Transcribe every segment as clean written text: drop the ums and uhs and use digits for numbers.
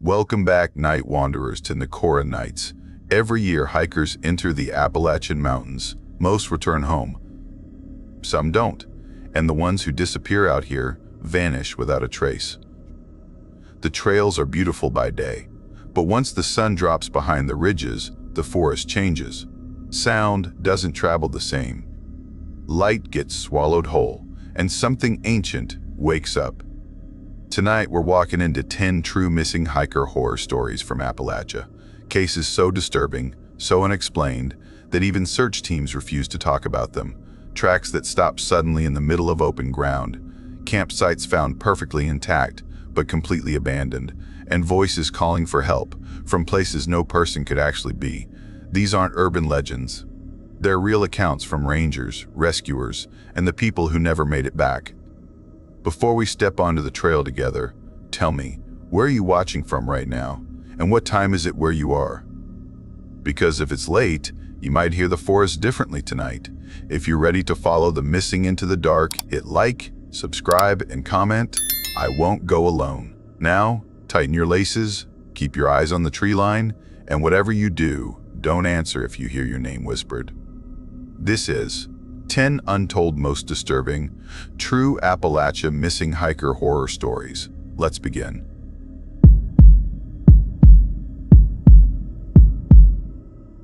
Welcome back, night wanderers, to Nakora Nights. Every year, hikers enter the Appalachian Mountains. Most return home. Some don't, and the ones who disappear out here vanish without a trace. The trails are beautiful by day, but once the sun drops behind the ridges, the forest changes. Sound doesn't travel the same. Light gets swallowed whole, and something ancient wakes up. Tonight, we're walking into 10 true missing hiker horror stories from Appalachia. Cases so disturbing, so unexplained, that even search teams refuse to talk about them. Tracks that stop suddenly in the middle of open ground. Campsites found perfectly intact, but completely abandoned. And voices calling for help from places no person could actually be. These aren't urban legends. They're real accounts from rangers, rescuers, and the people who never made it back. Before we step onto the trail together, tell me, where are you watching from right now? And what time is it where you are? Because if it's late, you might hear the forest differently tonight. If you're ready to follow the missing into the dark, hit like, subscribe, and comment. I won't go alone. Now, tighten your laces, keep your eyes on the tree line, and whatever you do, don't answer if you hear your name whispered. This is 10 Untold Most Disturbing, True Appalachia Missing Hiker Horror Stories. Let's begin.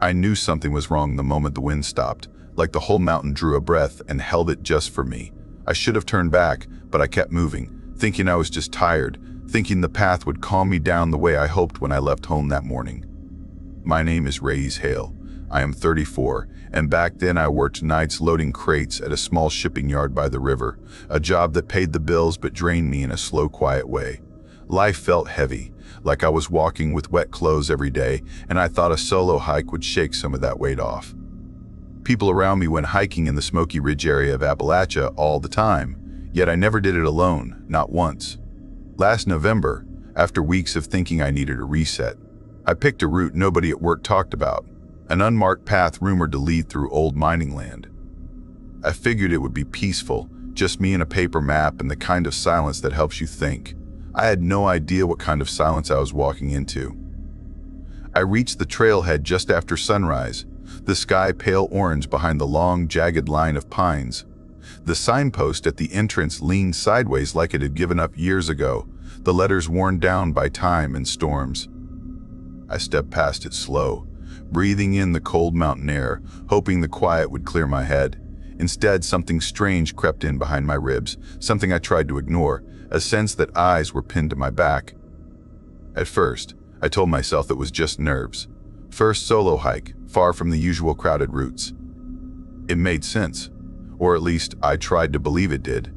I knew something was wrong the moment the wind stopped, like the whole mountain drew a breath and held it just for me. I should have turned back, but I kept moving, thinking I was just tired, thinking the path would calm me down the way I hoped when I left home that morning. My name is Ray's Hale. I am 34, and back then I worked nights loading crates at a small shipping yard by the river, a job that paid the bills but drained me in a slow, quiet way. Life felt heavy, like I was walking with wet clothes every day, and I thought a solo hike would shake some of that weight off. People around me went hiking in the Smoky Ridge area of Appalachia all the time, yet I never did it alone, not once. Last November, after weeks of thinking I needed a reset, I picked a route nobody at work talked about. An unmarked path rumored to lead through old mining land. I figured it would be peaceful, just me and a paper map and the kind of silence that helps you think. I had no idea what kind of silence I was walking into. I reached the trailhead just after sunrise, the sky pale orange behind the long, jagged line of pines. The signpost at the entrance leaned sideways like it had given up years ago, the letters worn down by time and storms. I stepped past it slow, breathing in the cold mountain air, hoping the quiet would clear my head. Instead, something strange crept in behind my ribs, something I tried to ignore, a sense that eyes were pinned to my back. At first, I told myself it was just nerves. First solo hike, far from the usual crowded routes. It made sense, or at least I tried to believe it did.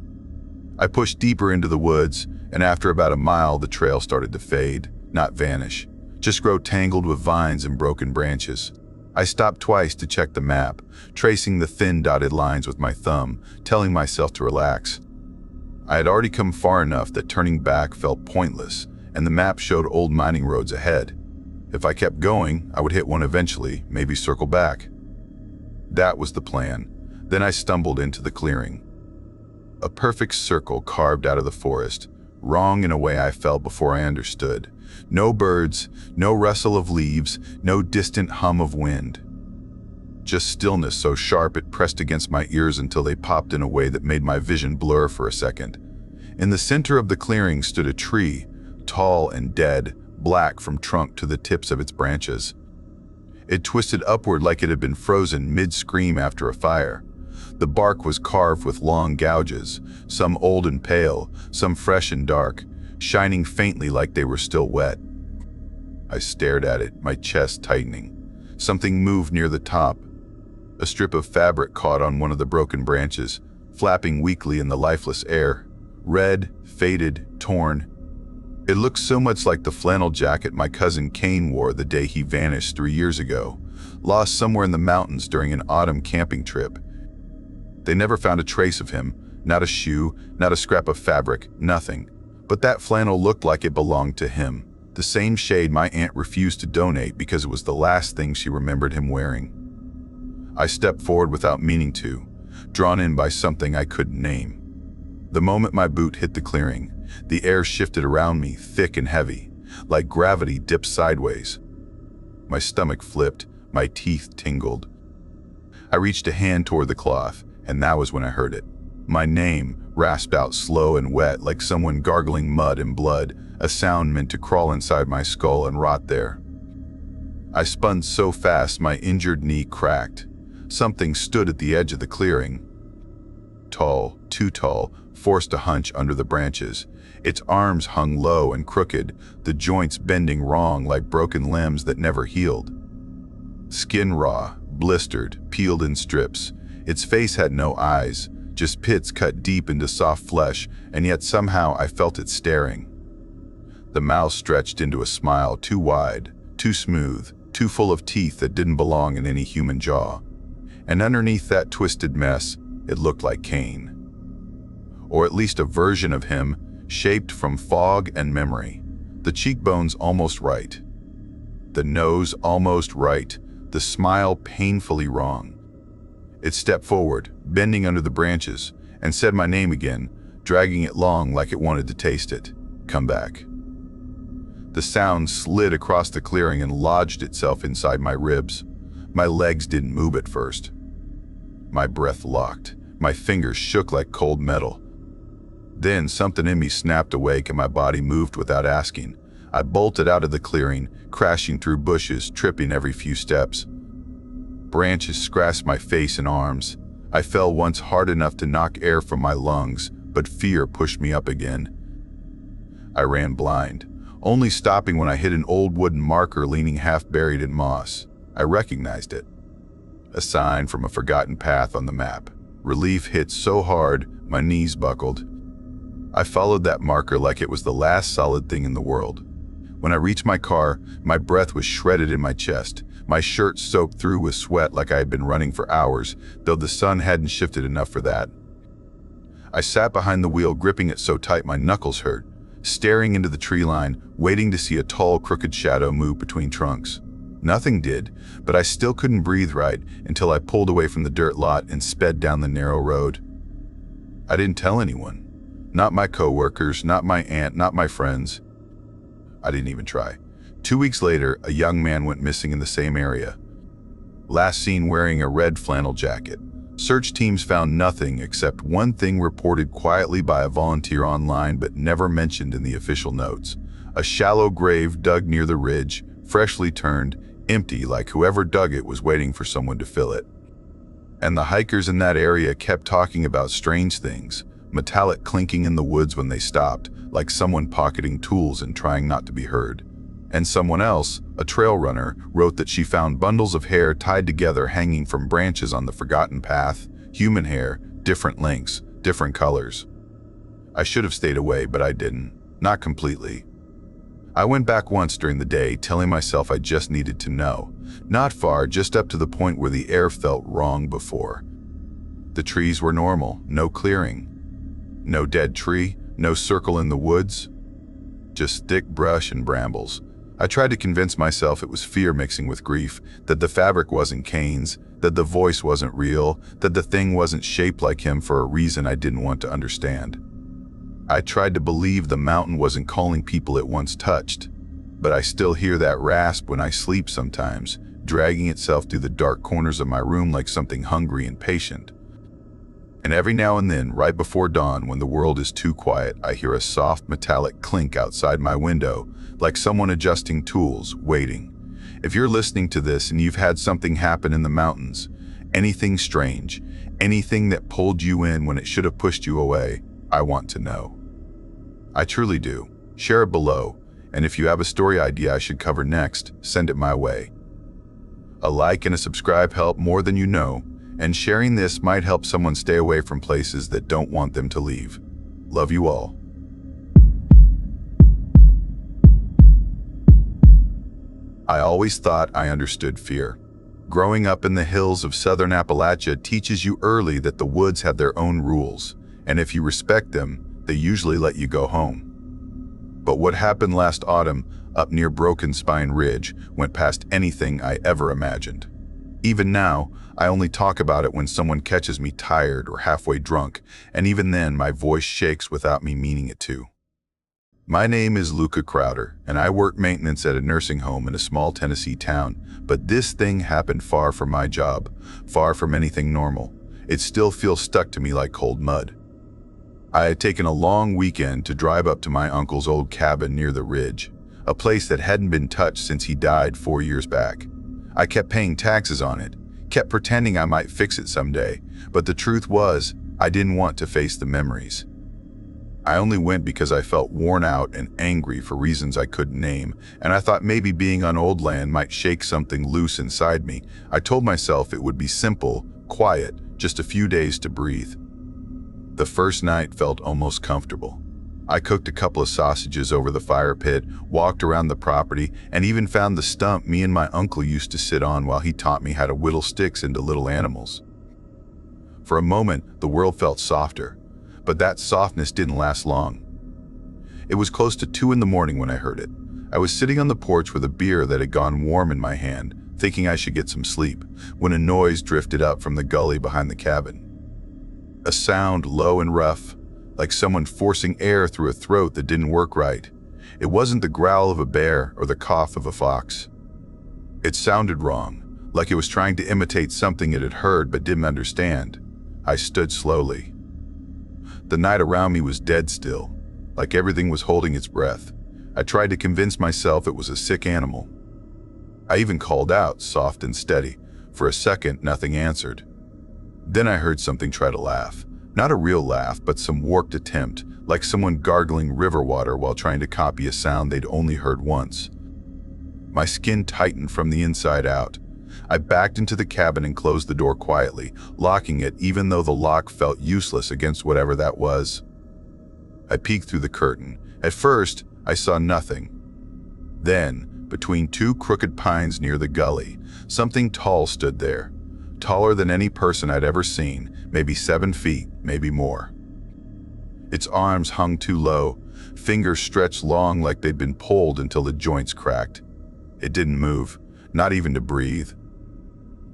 I pushed deeper into the woods, and after about a mile, the trail started to fade, not vanish. Just grow tangled with vines and broken branches. I stopped twice to check the map, tracing the thin dotted lines with my thumb, telling myself to relax. I had already come far enough that turning back felt pointless, and the map showed old mining roads ahead. If I kept going, I would hit one eventually, maybe circle back. That was the plan. Then I stumbled into the clearing. A perfect circle carved out of the forest, wrong in a way I felt before I understood. No birds, no rustle of leaves, no distant hum of wind. Just stillness so sharp it pressed against my ears until they popped in a way that made my vision blur for a second. In the center of the clearing stood a tree, tall and dead, black from trunk to the tips of its branches. It twisted upward like it had been frozen mid-scream after a fire. The bark was carved with long gouges, some old and pale, some fresh and dark, shining faintly like they were still wet. I stared at it, my chest tightening. Something moved near the top. A strip of fabric caught on one of the broken branches, flapping weakly in the lifeless air. Red, faded, torn. It looked so much like the flannel jacket my cousin Kane wore the day he vanished 3 years ago, lost somewhere in the mountains during an autumn camping trip. They never found a trace of him, not a shoe, not a scrap of fabric, nothing. But that flannel looked like it belonged to him, the same shade my aunt refused to donate because it was the last thing she remembered him wearing. I stepped forward without meaning to, drawn in by something I couldn't name. The moment my boot hit the clearing, the air shifted around me, thick and heavy. like gravity dipped sideways. My stomach flipped, my teeth tingled. I reached a hand toward the cloth, and that was when I heard it. My name, rasped out slow and wet like someone gargling mud and blood, a sound meant to crawl inside my skull and rot there. I spun so fast my injured knee cracked. Something stood at the edge of the clearing. Tall, too tall, forced to hunch under the branches. Its arms hung low and crooked, the joints bending wrong like broken limbs that never healed. Skin raw, blistered, peeled in strips. Its face had no eyes, just pits cut deep into soft flesh, and yet somehow I felt it staring. The mouth stretched into a smile too wide, too smooth, too full of teeth that didn't belong in any human jaw. And underneath that twisted mess, it looked like Cain. Or at least a version of him, shaped from fog and memory. The cheekbones almost right. The nose almost right. The smile painfully wrong. It stepped forward, bending under the branches, and said my name again, dragging it long like it wanted to taste it. Come back. The sound slid across the clearing and lodged itself inside my ribs. My legs didn't move at first. My breath locked. My fingers shook like cold metal. Then something in me snapped awake and my body moved without asking. I bolted out of the clearing, crashing through bushes, tripping every few steps. Branches scratched my face and arms. I fell once hard enough to knock air from my lungs, but fear pushed me up again. I ran blind, only stopping when I hit an old wooden marker leaning half-buried in moss. I recognized it. A sign from a forgotten path on the map. Relief hit so hard, my knees buckled. I followed that marker like it was the last solid thing in the world. When I reached my car, my breath was shredded in my chest. My shirt soaked through with sweat like I had been running for hours, though the sun hadn't shifted enough for that. I sat behind the wheel, gripping it so tight my knuckles hurt, staring into the tree line, waiting to see a tall, crooked shadow move between trunks. Nothing did, but I still couldn't breathe right until I pulled away from the dirt lot and sped down the narrow road. I didn't tell anyone. Not my coworkers, not my aunt, not my friends. I didn't even try. 2 weeks later, a young man went missing in the same area. Last seen wearing a red flannel jacket. Search teams found nothing except one thing reported quietly by a volunteer online but never mentioned in the official notes. A shallow grave dug near the ridge, freshly turned, empty like whoever dug it was waiting for someone to fill it. And the hikers in that area kept talking about strange things, metallic clinking in the woods when they stopped, like someone pocketing tools and trying not to be heard. And someone else, a trail runner, wrote that she found bundles of hair tied together hanging from branches on the forgotten path, human hair, different lengths, different colors. I should have stayed away, but I didn't. Not completely. I went back once during the day, telling myself I just needed to know. Not far, just up to the point where the air felt wrong before. The trees were normal, no clearing. No dead tree, no circle in the woods. Just thick brush and brambles. I tried to convince myself it was fear mixing with grief, that the fabric wasn't Cain's, that the voice wasn't real, that the thing wasn't shaped like him for a reason I didn't want to understand. I tried to believe the mountain wasn't calling people it once touched, but I still hear that rasp when I sleep sometimes, dragging itself through the dark corners of my room like something hungry and patient. And every now and then, right before dawn, when the world is too quiet, I hear a soft metallic clink outside my window, like someone adjusting tools, waiting. If you're listening to this and you've had something happen in the mountains, anything strange, anything that pulled you in when it should have pushed you away, I want to know. I truly do. Share it below, and if you have a story idea I should cover next, send it my way. A like and a subscribe help more than you know, and sharing this might help someone stay away from places that don't want them to leave. Love you all. I always thought I understood fear. Growing up in the hills of southern Appalachia teaches you early that the woods have their own rules, and if you respect them, they usually let you go home. But what happened last autumn up near Broken Spine Ridge went past anything I ever imagined. Even now, I only talk about it when someone catches me tired or halfway drunk, and even then my voice shakes without me meaning it to. My name is Luca Crowder, and I work maintenance at a nursing home in a small Tennessee town, but this thing happened far from my job, far from anything normal. It still feels stuck to me like cold mud. I had taken a long weekend to drive up to my uncle's old cabin near the ridge, a place that hadn't been touched since he died 4 years back. I kept paying taxes on it, kept pretending I might fix it someday, but the truth was, I didn't want to face the memories. I only went because I felt worn out and angry for reasons I couldn't name, and I thought maybe being on old land might shake something loose inside me. I told myself it would be simple, quiet, just a few days to breathe. The first night felt almost comfortable. I cooked a couple of sausages over the fire pit, walked around the property, and even found the stump me and my uncle used to sit on while he taught me how to whittle sticks into little animals. For a moment, the world felt softer, but that softness didn't last long. It was close to 2 in the morning when I heard it. I was sitting on the porch with a beer that had gone warm in my hand, thinking I should get some sleep, when a noise drifted up from the gully behind the cabin. A sound low and rough, like someone forcing air through a throat that didn't work right. It wasn't the growl of a bear or the cough of a fox. It sounded wrong, like it was trying to imitate something it had heard but didn't understand. I stood slowly. The night around me was dead still, like everything was holding its breath. I tried to convince myself it was a sick animal. I even called out, soft and steady. For a second, nothing answered. Then I heard something try to laugh. Not a real laugh, but some warped attempt, like someone gargling river water while trying to copy a sound they'd only heard once. My skin tightened from the inside out. I backed into the cabin and closed the door quietly, locking it even though the lock felt useless against whatever that was. I peeked through the curtain. At first, I saw nothing. Then, between 2 crooked pines near the gully, something tall stood there. Taller than any person I'd ever seen, maybe 7 feet, maybe more. Its arms hung too low, fingers stretched long like they'd been pulled until the joints cracked. It didn't move, not even to breathe.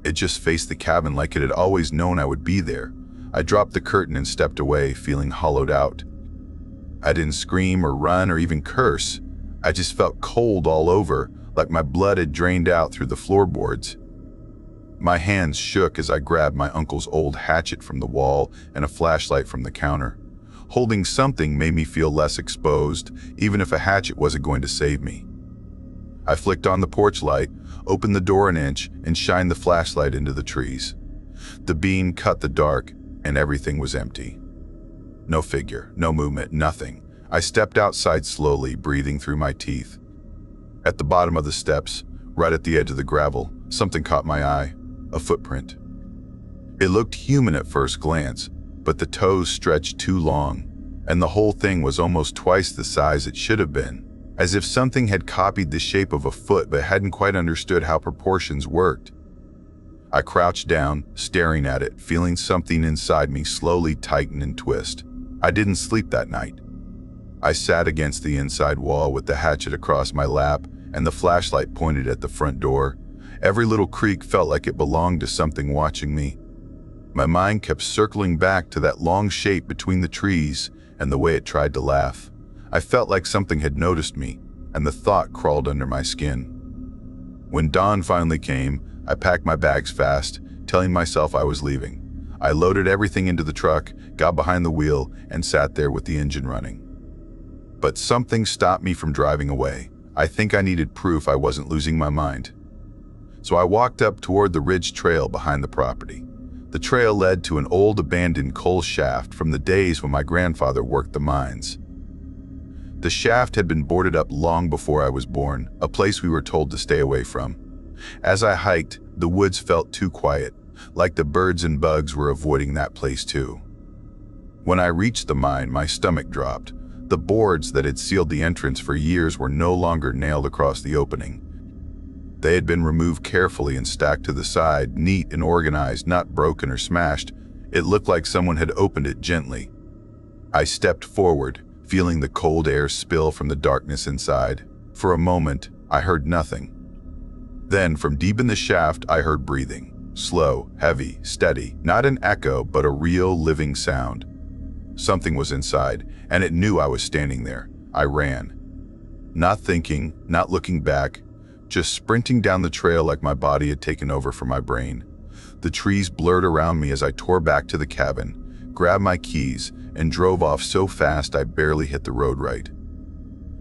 It just faced the cabin like it had always known I would be there. I dropped the curtain and stepped away, feeling hollowed out. I didn't scream or run or even curse. I just felt cold all over, like my blood had drained out through the floorboards. My hands shook as I grabbed my uncle's old hatchet from the wall and a flashlight from the counter. Holding something made me feel less exposed, even if a hatchet wasn't going to save me. I flicked on the porch light, opened the door an inch, and shined the flashlight into the trees. The beam cut the dark, and everything was empty. No figure, no movement, nothing. I stepped outside slowly, breathing through my teeth. At the bottom of the steps, right at the edge of the gravel, something caught my eye. A footprint. It looked human at first glance, but the toes stretched too long, and the whole thing was almost twice the size it should have been, as if something had copied the shape of a foot but hadn't quite understood how proportions worked. I crouched down, staring at it, feeling something inside me slowly tighten and twist. I didn't sleep that night. I sat against the inside wall with the hatchet across my lap and the flashlight pointed at the front door. Every little creak felt like it belonged to something watching me. My mind kept circling back to that long shape between the trees and the way it tried to laugh. I felt like something had noticed me, and the thought crawled under my skin. When dawn finally came, I packed my bags fast, telling myself I was leaving. I loaded everything into the truck, got behind the wheel, and sat there with the engine running. But something stopped me from driving away. I think I needed proof I wasn't losing my mind. So I walked up toward the ridge trail behind the property. The trail led to an old abandoned coal shaft from the days when my grandfather worked the mines. The shaft had been boarded up long before I was born, a place we were told to stay away from. As I hiked, the woods felt too quiet, like the birds and bugs were avoiding that place too. When I reached the mine, my stomach dropped. The boards that had sealed the entrance for years were no longer nailed across the opening. They had been removed carefully and stacked to the side, neat and organized, not broken or smashed. It looked like someone had opened it gently. I stepped forward, feeling the cold air spill from the darkness inside. For a moment, I heard nothing. Then, from deep in the shaft, I heard breathing. Slow, heavy, steady, not an echo, but a real living sound. Something was inside, and it knew I was standing there. I ran. Not thinking, not looking back, just sprinting down the trail like my body had taken over for my brain. The trees blurred around me as I tore back to the cabin, grabbed my keys, and drove off so fast I barely hit the road right.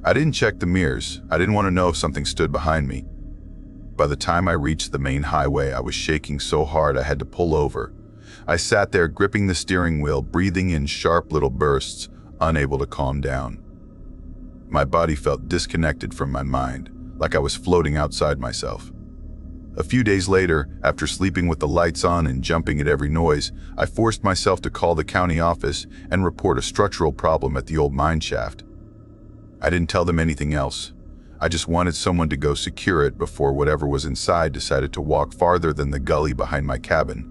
I didn't check the mirrors. I didn't want to know if something stood behind me. By the time I reached the main highway, I was shaking so hard I had to pull over. I sat there gripping the steering wheel, breathing in sharp little bursts, unable to calm down. My body felt disconnected from my mind, like I was floating outside myself. A few days later, after sleeping with the lights on and jumping at every noise, I forced myself to call the county office and report a structural problem at the old mine shaft. I didn't tell them anything else. I just wanted someone to go secure it before whatever was inside decided to walk farther than the gully behind my cabin.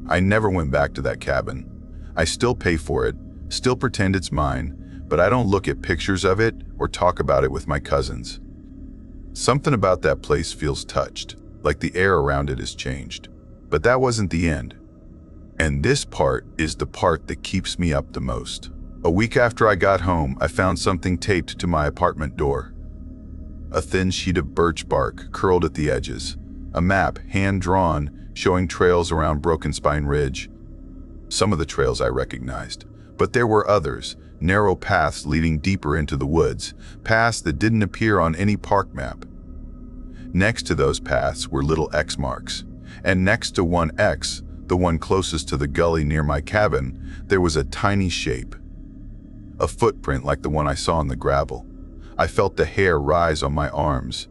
I never went back to that cabin. I still pay for it, still pretend it's mine, but I don't look at pictures of it or talk about it with my cousins. Something about that place feels touched, like the air around it has changed. But that wasn't the end. And this part is the part that keeps me up the most. A week after I got home, I found something taped to my apartment door. A thin sheet of birch bark curled at the edges. A map, hand-drawn, showing trails around Broken Spine Ridge. Some of the trails I recognized, but there were others, narrow paths leading deeper into the woods, paths that didn't appear on any park map. Next to those paths were little X marks, and next to one X, the one closest to the gully near my cabin, there was a tiny shape. A footprint like the one I saw in the gravel. I felt the hair rise on my arms.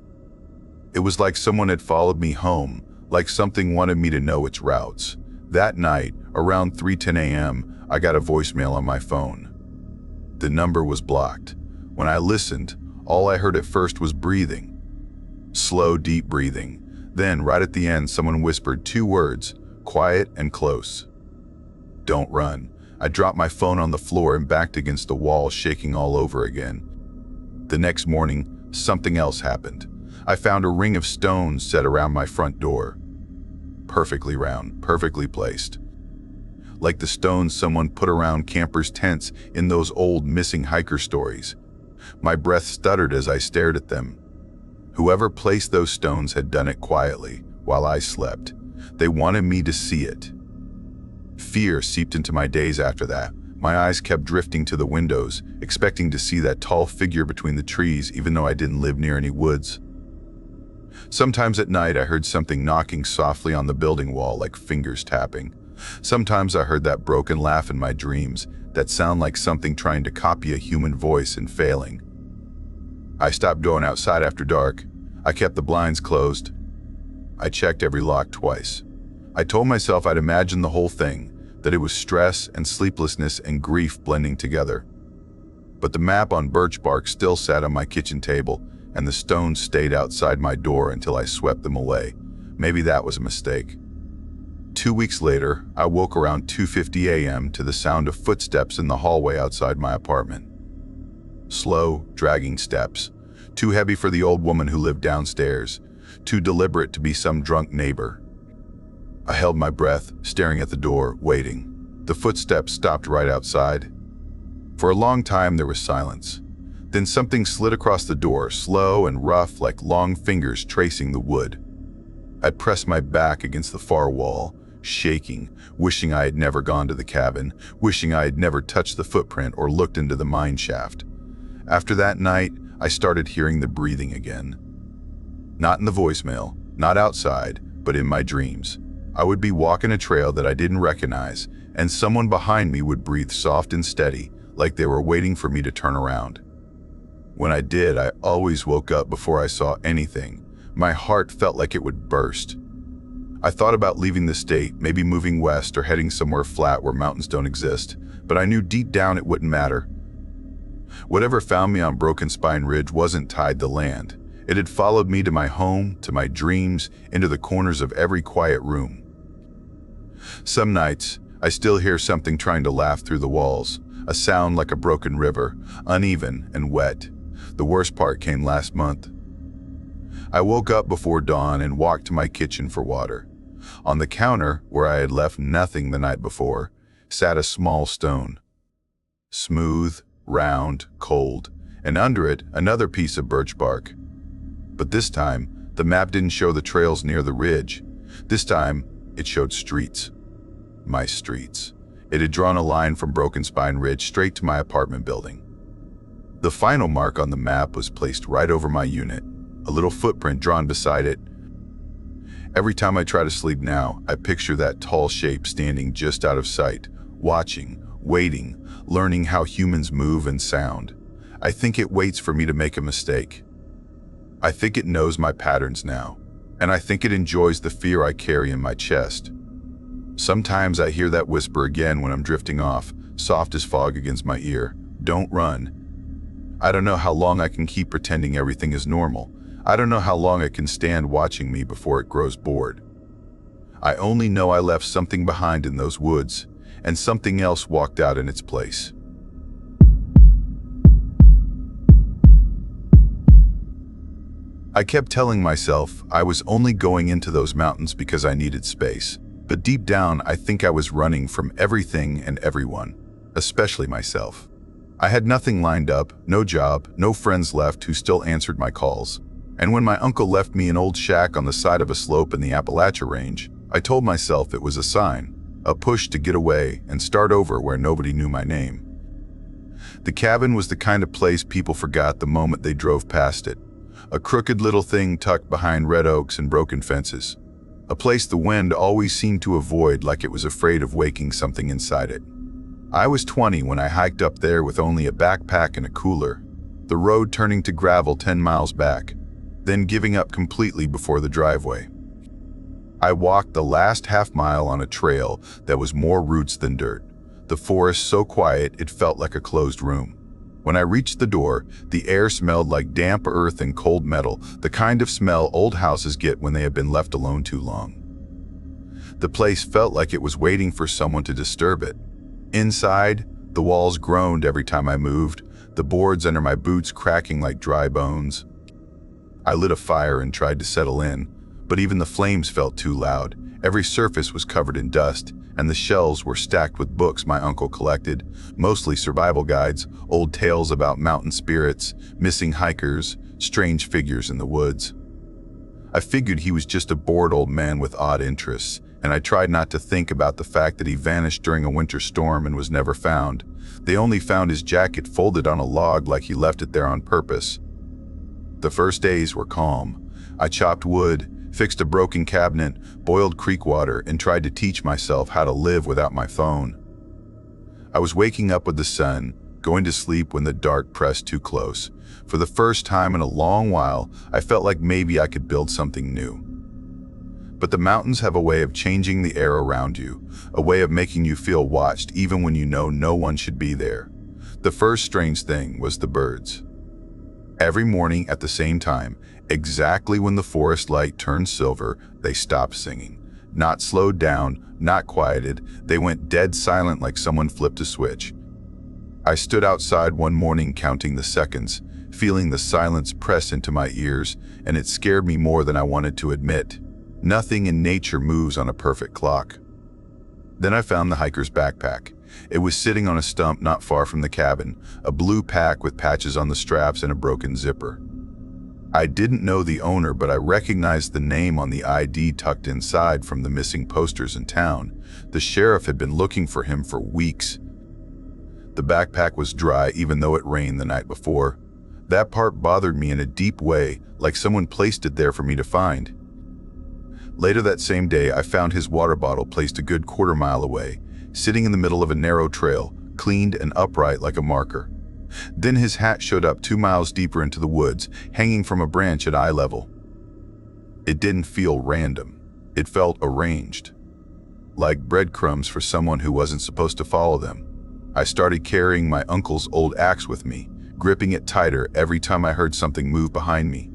It was like someone had followed me home, like something wanted me to know its routes. That night, around 3:10 a.m., I got a voicemail on my phone. The number was blocked. When I listened, all I heard at first was breathing. Slow, deep breathing. Then, right at the end, someone whispered 2 words, quiet and close. Don't run. I dropped my phone on the floor and backed against the wall, shaking all over again. The next morning, something else happened. I found a ring of stones set around my front door. Perfectly round, perfectly placed. Like the stones someone put around campers' tents in those old missing hiker stories. My breath stuttered as I stared at them. Whoever placed those stones had done it quietly, while I slept. They wanted me to see it. Fear seeped into my days after that. My eyes kept drifting to the windows, expecting to see that tall figure between the trees, even though I didn't live near any woods. Sometimes at night I heard something knocking softly on the building wall, like fingers tapping. Sometimes I heard that broken laugh in my dreams, that sound like something trying to copy a human voice and failing. I stopped going outside after dark. I kept the blinds closed. I checked every lock twice. I told myself I'd imagine the whole thing, that it was stress and sleeplessness and grief blending together. But the map on birch bark still sat on my kitchen table, and the stones stayed outside my door until I swept them away. Maybe that was a mistake. 2 weeks later, I woke around 2:50 a.m. to the sound of footsteps in the hallway outside my apartment. Slow, dragging steps, too heavy for the old woman who lived downstairs, too deliberate to be some drunk neighbor. I held my breath, staring at the door, waiting. The footsteps stopped right outside. For a long time there was silence. Then something slid across the door, slow and rough like long fingers tracing the wood. I pressed my back against the far wall, shaking, wishing I had never gone to the cabin, wishing I had never touched the footprint or looked into the mine shaft. After that night, I started hearing the breathing again. Not in the voicemail, not outside, but in my dreams. I would be walking a trail that I didn't recognize, and someone behind me would breathe soft and steady, like they were waiting for me to turn around. When I did, I always woke up before I saw anything. My heart felt like it would burst. I thought about leaving the state, maybe moving west or heading somewhere flat where mountains don't exist, but I knew deep down it wouldn't matter. Whatever found me on Broken Spine Ridge wasn't tied to land. It had followed me to my home, to my dreams, into the corners of every quiet room. Some nights, I still hear something trying to laugh through the walls, a sound like a broken river, uneven and wet. The worst part came last month. I woke up before dawn and walked to my kitchen for water. On the counter, where I had left nothing the night before, sat a small stone. Smooth, round, cold, and under it, another piece of birch bark. But this time, the map didn't show the trails near the ridge. This time, it showed streets. My streets. It had drawn a line from Broken Spine Ridge straight to my apartment building. The final mark on the map was placed right over my unit, a little footprint drawn beside it. Every time I try to sleep now, I picture that tall shape standing just out of sight, watching, waiting, learning how humans move and sound. I think it waits for me to make a mistake. I think it knows my patterns now, and I think it enjoys the fear I carry in my chest. Sometimes I hear that whisper again when I'm drifting off, soft as fog against my ear. Don't run. I don't know how long I can keep pretending everything is normal. I don't know how long it can stand watching me before it grows bored. I only know I left something behind in those woods, and something else walked out in its place. I kept telling myself I was only going into those mountains because I needed space. But deep down, I think I was running from everything and everyone, especially myself. I had nothing lined up, no job, no friends left who still answered my calls. And when my uncle left me an old shack on the side of a slope in the Appalachia range, I told myself it was a sign, a push to get away and start over where nobody knew my name. The cabin was the kind of place people forgot the moment they drove past it. A crooked little thing tucked behind red oaks and broken fences. A place the wind always seemed to avoid, like it was afraid of waking something inside it. I was 20 when I hiked up there with only a backpack and a cooler, the road turning to gravel 10 miles back, then giving up completely before the driveway. I walked the last half mile on a trail that was more roots than dirt, the forest so quiet it felt like a closed room. When I reached the door, the air smelled like damp earth and cold metal, the kind of smell old houses get when they have been left alone too long. The place felt like it was waiting for someone to disturb it. Inside, the walls groaned every time I moved, the boards under my boots cracking like dry bones. I lit a fire and tried to settle in, but even the flames felt too loud. Every surface was covered in dust, and the shelves were stacked with books my uncle collected, mostly survival guides, old tales about mountain spirits, missing hikers, strange figures in the woods. I figured he was just a bored old man with odd interests, and I tried not to think about the fact that he vanished during a winter storm and was never found. They only found his jacket folded on a log like he left it there on purpose. The first days were calm. I chopped wood, fixed a broken cabinet, boiled creek water, and tried to teach myself how to live without my phone. I was waking up with the sun, going to sleep when the dark pressed too close. For the first time in a long while, I felt like maybe I could build something new. But the mountains have a way of changing the air around you, a way of making you feel watched even when you know no one should be there. The first strange thing was the birds. Every morning at the same time, exactly when the forest light turned silver, they stopped singing. Not slowed down, not quieted, they went dead silent like someone flipped a switch. I stood outside one morning counting the seconds, feeling the silence press into my ears, and it scared me more than I wanted to admit. Nothing in nature moves on a perfect clock. Then I found the hiker's backpack. It was sitting on a stump not far from the cabin, a blue pack with patches on the straps and a broken zipper. I didn't know the owner, but I recognized the name on the ID tucked inside from the missing posters in town. The sheriff had been looking for him for weeks. The backpack was dry even though it rained the night before. That part bothered me in a deep way, like someone placed it there for me to find. Later that same day, I found his water bottle placed a good quarter-mile away, sitting in the middle of a narrow trail, cleaned and upright like a marker. Then his hat showed up 2 miles deeper into the woods, hanging from a branch at eye level. It didn't feel random. It felt arranged, like breadcrumbs for someone who wasn't supposed to follow them. I started carrying my uncle's old axe with me, gripping it tighter every time I heard something move behind me.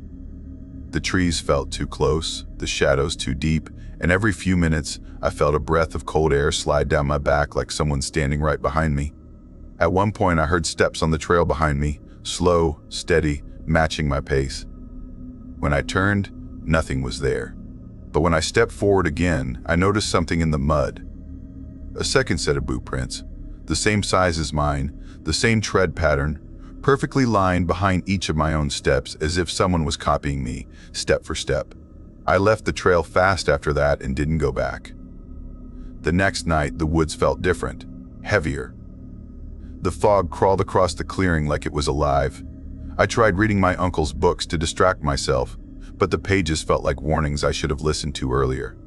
The trees felt too close, the shadows too deep, and every few minutes I felt a breath of cold air slide down my back like someone standing right behind me. At one point I heard steps on the trail behind me, slow, steady, matching my pace. When I turned, nothing was there. But when I stepped forward again, I noticed something in the mud. A second set of boot prints, the same size as mine, the same tread pattern, perfectly lined behind each of my own steps as if someone was copying me, step for step. I left the trail fast after that and didn't go back. The next night, the woods felt different, heavier. The fog crawled across the clearing like it was alive. I tried reading my uncle's books to distract myself, but the pages felt like warnings I should have listened to earlier.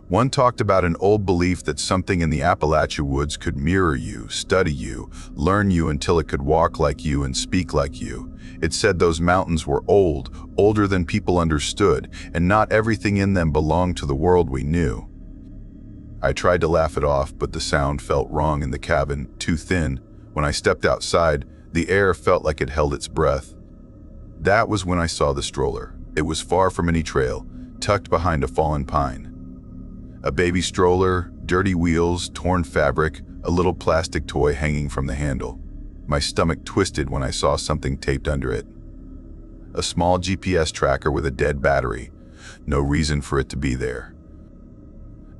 One talked about an old belief that something in the Appalachia woods could mirror you, study you, learn you until it could walk like you and speak like you. It said those mountains were old, older than people understood, and not everything in them belonged to the world we knew. I tried to laugh it off, but the sound felt wrong in the cabin, too thin. When I stepped outside, the air felt like it held its breath. That was when I saw the stroller. It was far from any trail, tucked behind a fallen pine. A baby stroller, dirty wheels, torn fabric, a little plastic toy hanging from the handle. My stomach twisted when I saw something taped under it. A small GPS tracker with a dead battery. No reason for it to be there.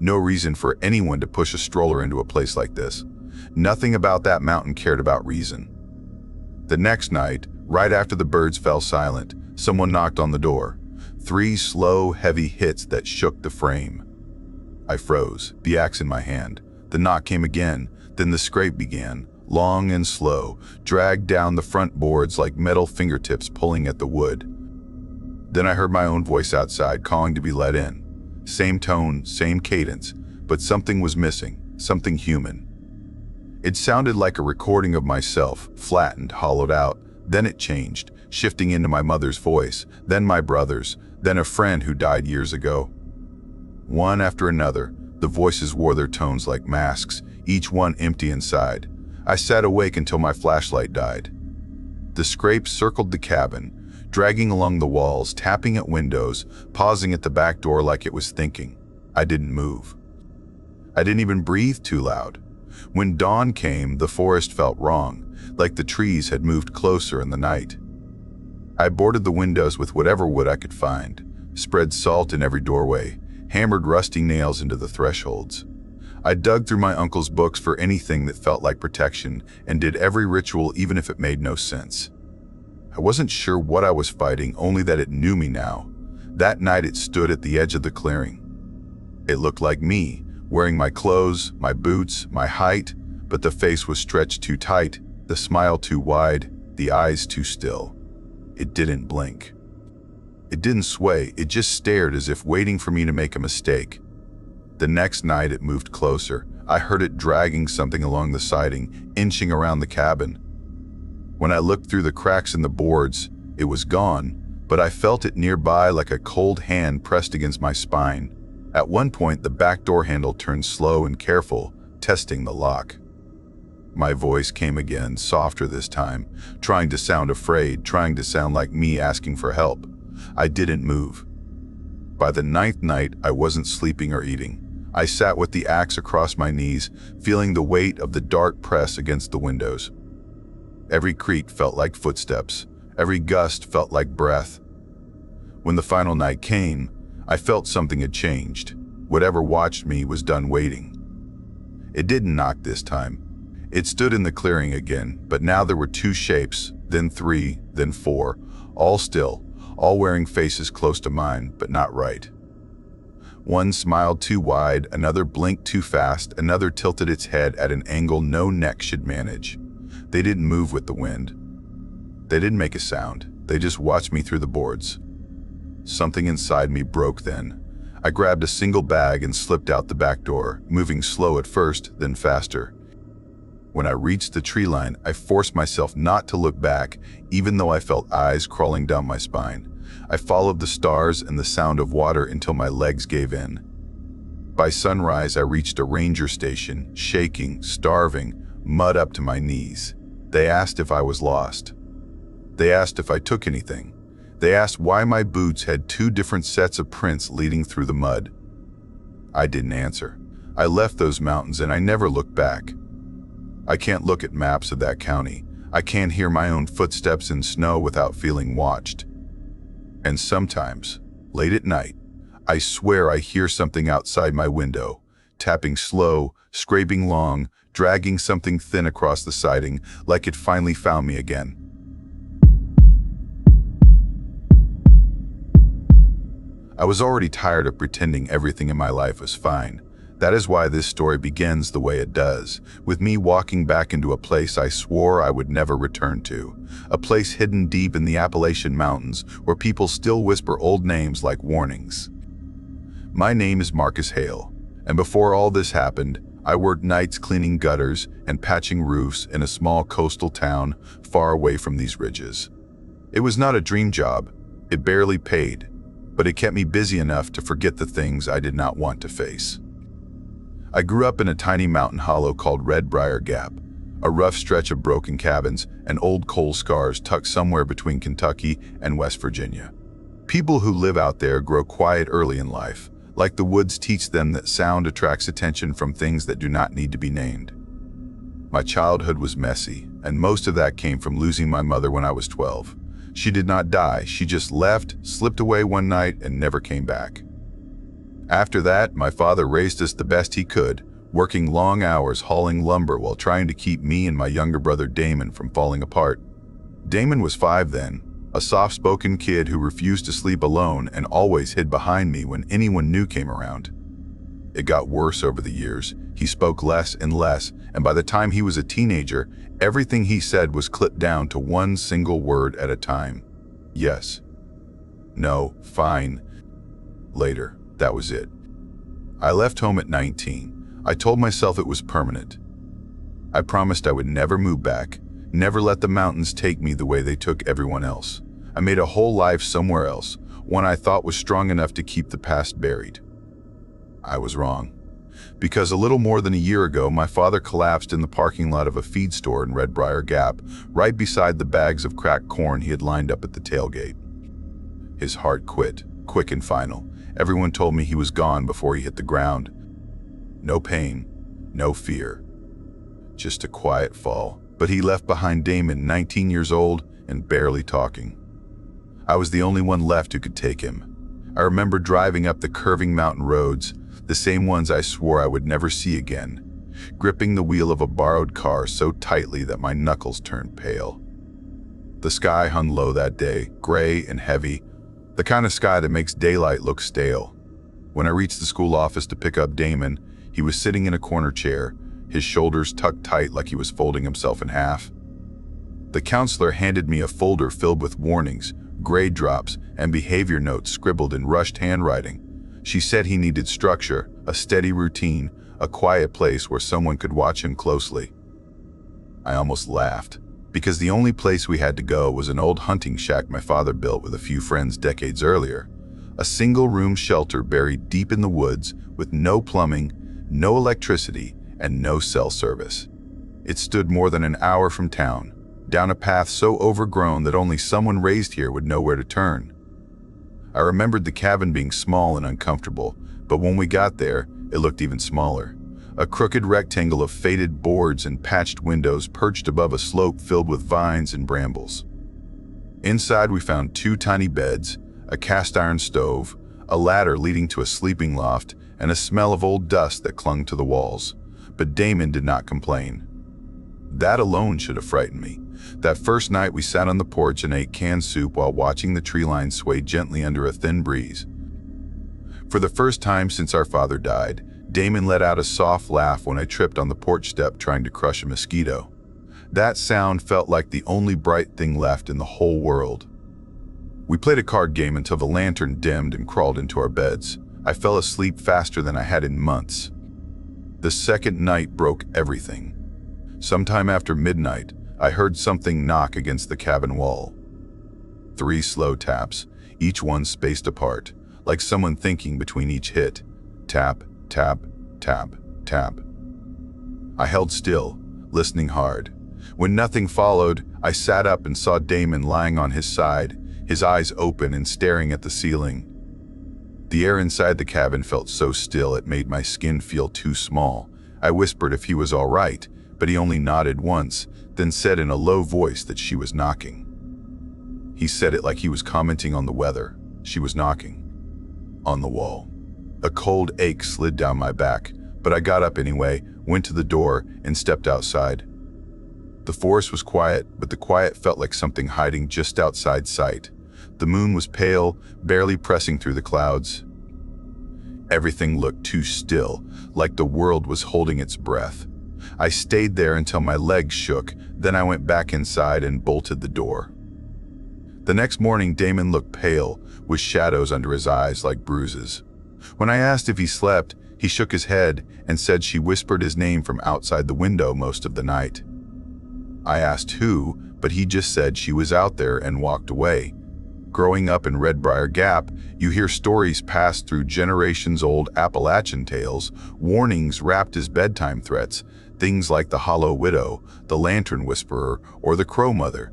No reason for anyone to push a stroller into a place like this. Nothing about that mountain cared about reason. The next night, right after the birds fell silent, someone knocked on the door. 3 slow, heavy hits that shook the frame. I froze, the axe in my hand. The knock came again, then the scrape began, long and slow, dragged down the front boards like metal fingertips pulling at the wood. Then I heard my own voice outside, calling to be let in. Same tone, same cadence, but something was missing, something human. It sounded like a recording of myself, flattened, hollowed out. Then it changed, shifting into my mother's voice, then my brother's, then a friend who died years ago. One after another, the voices wore their tones like masks, each one empty inside. I sat awake until my flashlight died. The scrape circled the cabin, dragging along the walls, tapping at windows, pausing at the back door like it was thinking. I didn't move. I didn't even breathe too loud. When dawn came, the forest felt wrong, like the trees had moved closer in the night. I boarded the windows with whatever wood I could find, spread salt in every doorway, hammered rusty nails into the thresholds. I dug through my uncle's books for anything that felt like protection and did every ritual even if it made no sense. I wasn't sure what I was fighting, only that it knew me now. That night it stood at the edge of the clearing. It looked like me, wearing my clothes, my boots, my height, but the face was stretched too tight, the smile too wide, the eyes too still. It didn't blink. It didn't sway, it just stared as if waiting for me to make a mistake. The next night it moved closer. I heard it dragging something along the siding, inching around the cabin. When I looked through the cracks in the boards, it was gone, but I felt it nearby like a cold hand pressed against my spine. At one point, the back door handle turned slow and careful, testing the lock. My voice came again, softer this time, trying to sound afraid, trying to sound like me asking for help. I didn't move. By the 9th night, I wasn't sleeping or eating. I sat with the axe across my knees, feeling the weight of the dark press against the windows. Every creak felt like footsteps. Every gust felt like breath. When the final night came, I felt something had changed. Whatever watched me was done waiting. It didn't knock this time. It stood in the clearing again, but now there were 2 shapes, then 3, then 4, all still, all wearing faces close to mine, but not right. One smiled too wide, another blinked too fast, another tilted its head at an angle no neck should manage. They didn't move with the wind. They didn't make a sound. They just watched me through the boards. Something inside me broke then. I grabbed a single bag and slipped out the back door, moving slow at first, then faster. When I reached the tree line, I forced myself not to look back, even though I felt eyes crawling down my spine. I followed the stars and the sound of water until my legs gave in. By sunrise, I reached a ranger station, shaking, starving, mud up to my knees. They asked if I was lost. They asked if I took anything. They asked why my boots had 2 different sets of prints leading through the mud. I didn't answer. I left those mountains and I never looked back. I can't look at maps of that county. I can't hear my own footsteps in snow without feeling watched. And sometimes, late at night, I swear I hear something outside my window, tapping slow, scraping long, dragging something thin across the siding, like it finally found me again. I was already tired of pretending everything in my life was fine. That is why this story begins the way it does, with me walking back into a place I swore I would never return to, a place hidden deep in the Appalachian Mountains where people still whisper old names like warnings. My name is Marcus Hale, and before all this happened, I worked nights cleaning gutters and patching roofs in a small coastal town far away from these ridges. It was not a dream job. It barely paid, but it kept me busy enough to forget the things I did not want to face. I grew up in a tiny mountain hollow called Red Briar Gap, a rough stretch of broken cabins and old coal scars tucked somewhere between Kentucky and West Virginia. People who live out there grow quiet early in life, like the woods teach them that sound attracts attention from things that do not need to be named. My childhood was messy, and most of that came from losing my mother when I was 12. She did not die, she just left, slipped away one night, and never came back. After that, my father raised us the best he could, working long hours hauling lumber while trying to keep me and my younger brother Damon from falling apart. Damon was 5 then, a soft-spoken kid who refused to sleep alone and always hid behind me when anyone new came around. It got worse over the years. He spoke less and less, and by the time he was a teenager, everything he said was clipped down to one single word at a time. Yes. No. Fine. Later. That was it. I left home at 19. I told myself it was permanent. I promised I would never move back, never let the mountains take me the way they took everyone else. I made a whole life somewhere else, one I thought was strong enough to keep the past buried. I was wrong. Because a little more than a year ago, my father collapsed in the parking lot of a feed store in Red Briar Gap, right beside the bags of cracked corn he had lined up at the tailgate. His heart quit, quick and final. Everyone told me he was gone before he hit the ground. No pain, no fear. Just a quiet fall. But he left behind Damon, 19 years old and barely talking. I was the only one left who could take him. I remember driving up the curving mountain roads, the same ones I swore I would never see again, gripping the wheel of a borrowed car so tightly that my knuckles turned pale. The sky hung low that day, gray and heavy, the kind of sky that makes daylight look stale. When I reached the school office to pick up Damon, he was sitting in a corner chair, his shoulders tucked tight like he was folding himself in half. The counselor handed me a folder filled with warnings, grade drops, and behavior notes scribbled in rushed handwriting. She said he needed structure, a steady routine, a quiet place where someone could watch him closely. I almost laughed, because the only place we had to go was an old hunting shack my father built with a few friends decades earlier. A single-room shelter buried deep in the woods with no plumbing, no electricity, and no cell service. It stood more than an hour from town, down a path so overgrown that only someone raised here would know where to turn. I remembered the cabin being small and uncomfortable, but when we got there, it looked even smaller. A crooked rectangle of faded boards and patched windows perched above a slope filled with vines and brambles. Inside we found 2 tiny beds, a cast-iron stove, a ladder leading to a sleeping loft, and a smell of old dust that clung to the walls. But Damon did not complain. That alone should have frightened me. That first night we sat on the porch and ate canned soup while watching the tree line sway gently under a thin breeze. For the first time since our father died, Damon let out a soft laugh when I tripped on the porch step trying to crush a mosquito. That sound felt like the only bright thing left in the whole world. We played a card game until the lantern dimmed and crawled into our beds. I fell asleep faster than I had in months. The second night broke everything. Sometime after midnight, I heard something knock against the cabin wall. 3 slow taps, each one spaced apart, like someone thinking between each hit. Tap, tap, tap, tap. I held still, listening hard. When nothing followed, I sat up and saw Damon lying on his side, his eyes open and staring at the ceiling. The air inside the cabin felt so still it made my skin feel too small. I whispered if he was all right, but he only nodded once, then said in a low voice that she was knocking. He said it like he was commenting on the weather. She was knocking. On the wall. A cold ache slid down my back, But I got up anyway, went to the door, and stepped outside. The forest was quiet, but the quiet felt like something hiding just outside sight. The moon was pale, barely pressing through the clouds. Everything looked too still, like the world was holding its breath. I stayed there until my legs shook, then I went back inside and bolted the door. The next morning, Damon looked pale, with shadows under his eyes like bruises. When I asked if he slept, he shook his head and said she whispered his name from outside the window most of the night. I asked who, but he just said she was out there and walked away. Growing up in Red Briar Gap, you hear stories passed through generations-old Appalachian tales, warnings wrapped as bedtime threats, things like the Hollow Widow, the Lantern Whisperer, or the Crow Mother.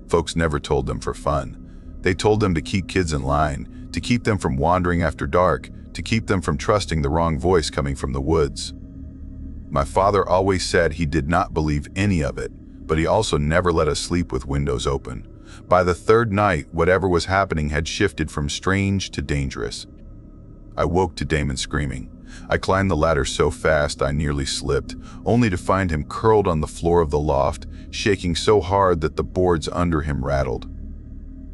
Folks never told them for fun. They told them to keep kids in line, to keep them from wandering after dark, to keep them from trusting the wrong voice coming from the woods. My father always said he did not believe any of it, but he also never let us sleep with windows open. By the third night, whatever was happening had shifted from strange to dangerous. I woke to Damon screaming. I climbed the ladder so fast I nearly slipped, only to find him curled on the floor of the loft, shaking so hard that the boards under him rattled.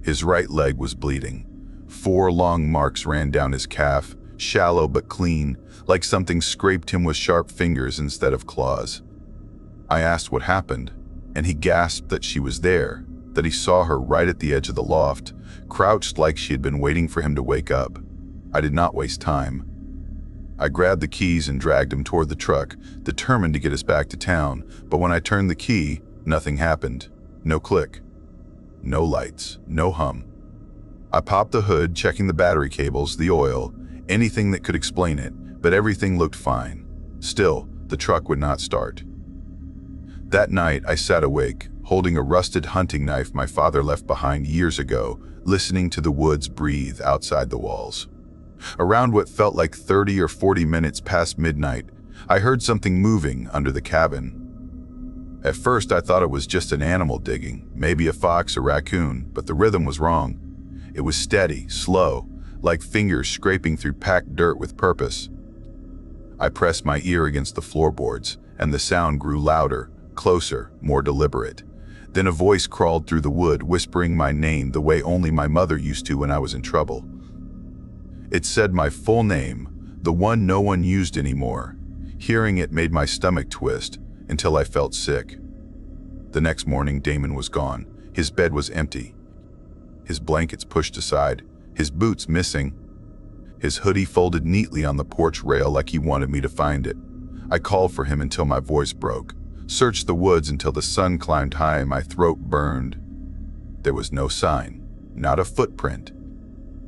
His right leg was bleeding. 4 long marks ran down his calf, shallow but clean, like something scraped him with sharp fingers instead of claws. I asked what happened, and he gasped that she was there, that he saw her right at the edge of the loft, crouched like she had been waiting for him to wake up. I did not waste time. I grabbed the keys and dragged him toward the truck, determined to get us back to town, but when I turned the key, nothing happened. No click. No lights. No hum. I popped the hood, checking the battery cables, the oil, anything that could explain it, but everything looked fine. Still, the truck would not start. That night, I sat awake, holding a rusted hunting knife my father left behind years ago, listening to the woods breathe outside the walls. Around what felt like 30 or 40 minutes past midnight, I heard something moving under the cabin. At first, I thought it was just an animal digging, maybe a fox or raccoon, but the rhythm was wrong. It was steady, slow, like fingers scraping through packed dirt with purpose. I pressed my ear against the floorboards, and the sound grew louder, closer, more deliberate. Then a voice crawled through the wood, whispering my name the way only my mother used to when I was in trouble. It said my full name, the one no one used anymore. Hearing it made my stomach twist until I felt sick. The next morning, Damon was gone. His bed was empty. His blankets pushed aside, his boots missing. His hoodie folded neatly on the porch rail like he wanted me to find it. I called for him until my voice broke. Searched the woods until the sun climbed high and my throat burned. There was no sign, not a footprint,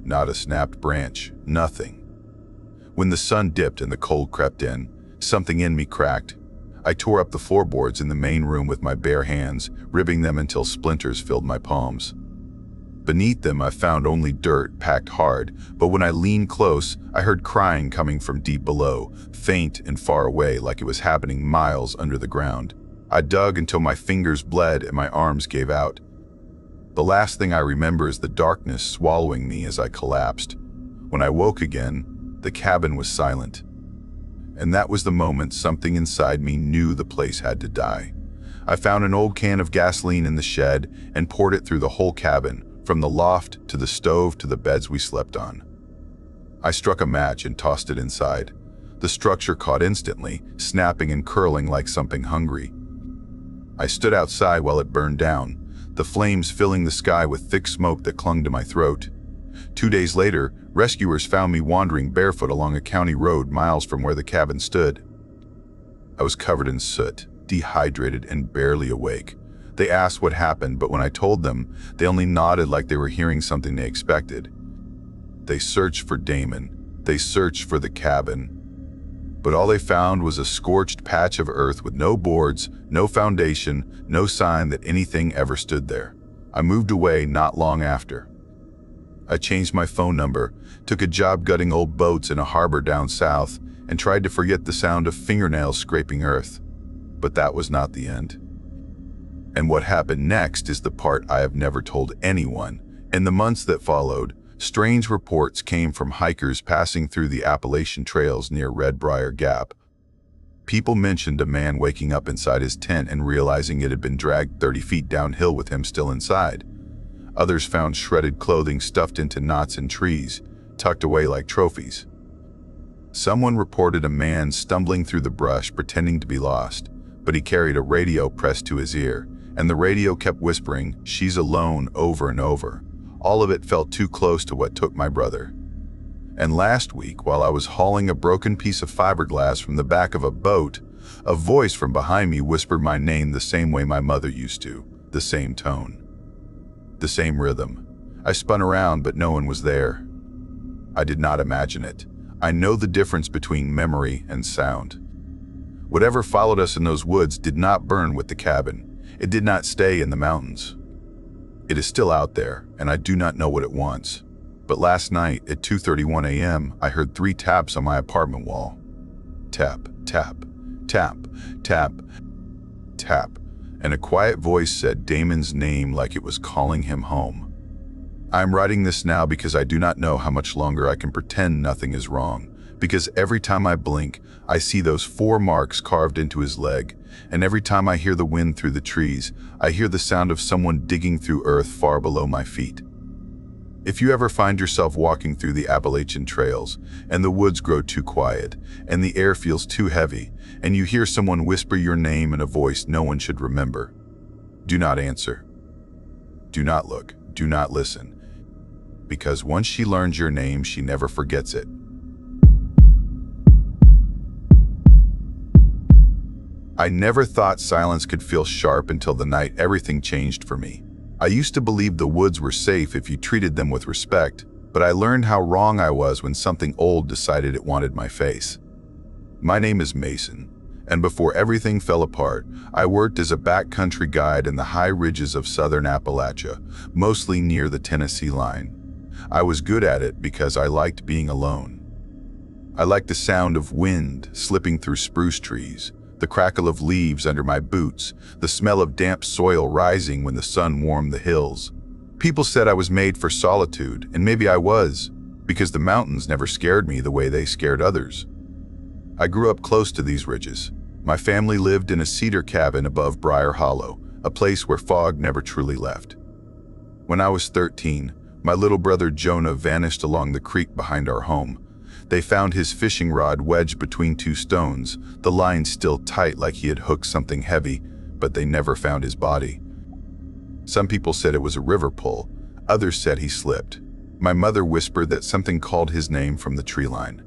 not a snapped branch, nothing. When the sun dipped and the cold crept in, something in me cracked. I tore up the floorboards in the main room with my bare hands, ripping them until splinters filled my palms. Beneath them, I found only dirt packed hard, but when I leaned close, I heard crying coming from deep below, faint and far away like it was happening miles under the ground. I dug until my fingers bled and my arms gave out. The last thing I remember is the darkness swallowing me as I collapsed. When I woke again, the cabin was silent. And that was the moment something inside me knew the place had to die. I found an old can of gasoline in the shed and poured it through the whole cabin, from the loft to the stove to the beds we slept on. I struck a match and tossed it inside. The structure caught instantly, snapping and curling like something hungry. I stood outside while it burned down, the flames filling the sky with thick smoke that clung to my throat. 2 days later, rescuers found me wandering barefoot along a county road miles from where the cabin stood. I was covered in soot, dehydrated and barely awake. They asked what happened, but when I told them, they only nodded like they were hearing something they expected. They searched for Damon. They searched for the cabin. But all they found was a scorched patch of earth with no boards, no foundation, no sign that anything ever stood there. I moved away not long after. I changed my phone number, took a job gutting old boats in a harbor down south, and tried to forget the sound of fingernails scraping earth. But that was not the end. And what happened next is the part I have never told anyone. In the months that followed, strange reports came from hikers passing through the Appalachian trails near Red Briar Gap, People mentioned a man waking up inside his tent and realizing it had been dragged 30 feet downhill with him still inside. Others found shredded clothing stuffed into knots in trees, tucked away like trophies. Someone reported a man stumbling through the brush pretending to be lost, but he carried a radio pressed to his ear, and the radio kept whispering, "She's alone," over and over. All of it felt too close to what took my brother. And last week, while I was hauling a broken piece of fiberglass from the back of a boat, a voice from behind me whispered my name the same way my mother used to, the same tone, the same rhythm. I spun around, but no one was there. I did not imagine it. I know the difference between memory and sound. Whatever followed us in those woods did not burn with the cabin. It did not stay in the mountains. It is still out there, and I do not know what it wants. But last night at 2:31 a.m., I heard 3 taps on my apartment wall. Tap, tap, tap, tap, tap, and a quiet voice said Damon's name like it was calling him home. I am writing this now because I do not know how much longer I can pretend nothing is wrong, because every time I blink, I see those 4 marks carved into his leg, and every time I hear the wind through the trees, I hear the sound of someone digging through earth far below my feet. If you ever find yourself walking through the Appalachian trails, and the woods grow too quiet, and the air feels too heavy, and you hear someone whisper your name in a voice no one should remember, do not answer. Do not look, do not listen, because once she learns your name, she never forgets it. I never thought silence could feel sharp until the night everything changed for me. I used to believe the woods were safe if you treated them with respect, but I learned how wrong I was when something old decided it wanted my face. My name is Mason, and before everything fell apart, I worked as a backcountry guide in the high ridges of southern Appalachia, mostly near the Tennessee line. I was good at it because I liked being alone. I liked the sound of wind slipping through spruce trees, the crackle of leaves under my boots, the smell of damp soil rising when the sun warmed the hills. People said I was made for solitude, and maybe I was, because the mountains never scared me the way they scared others. I grew up close to these ridges. My family lived in a cedar cabin above Briar Hollow, a place where fog never truly left. When I was 13, my little brother Jonah vanished along the creek behind our home. They found his fishing rod wedged between 2 stones, the line still tight like he had hooked something heavy, but they never found his body. Some people said it was a river pull, others said he slipped. My mother whispered that something called his name from the tree line.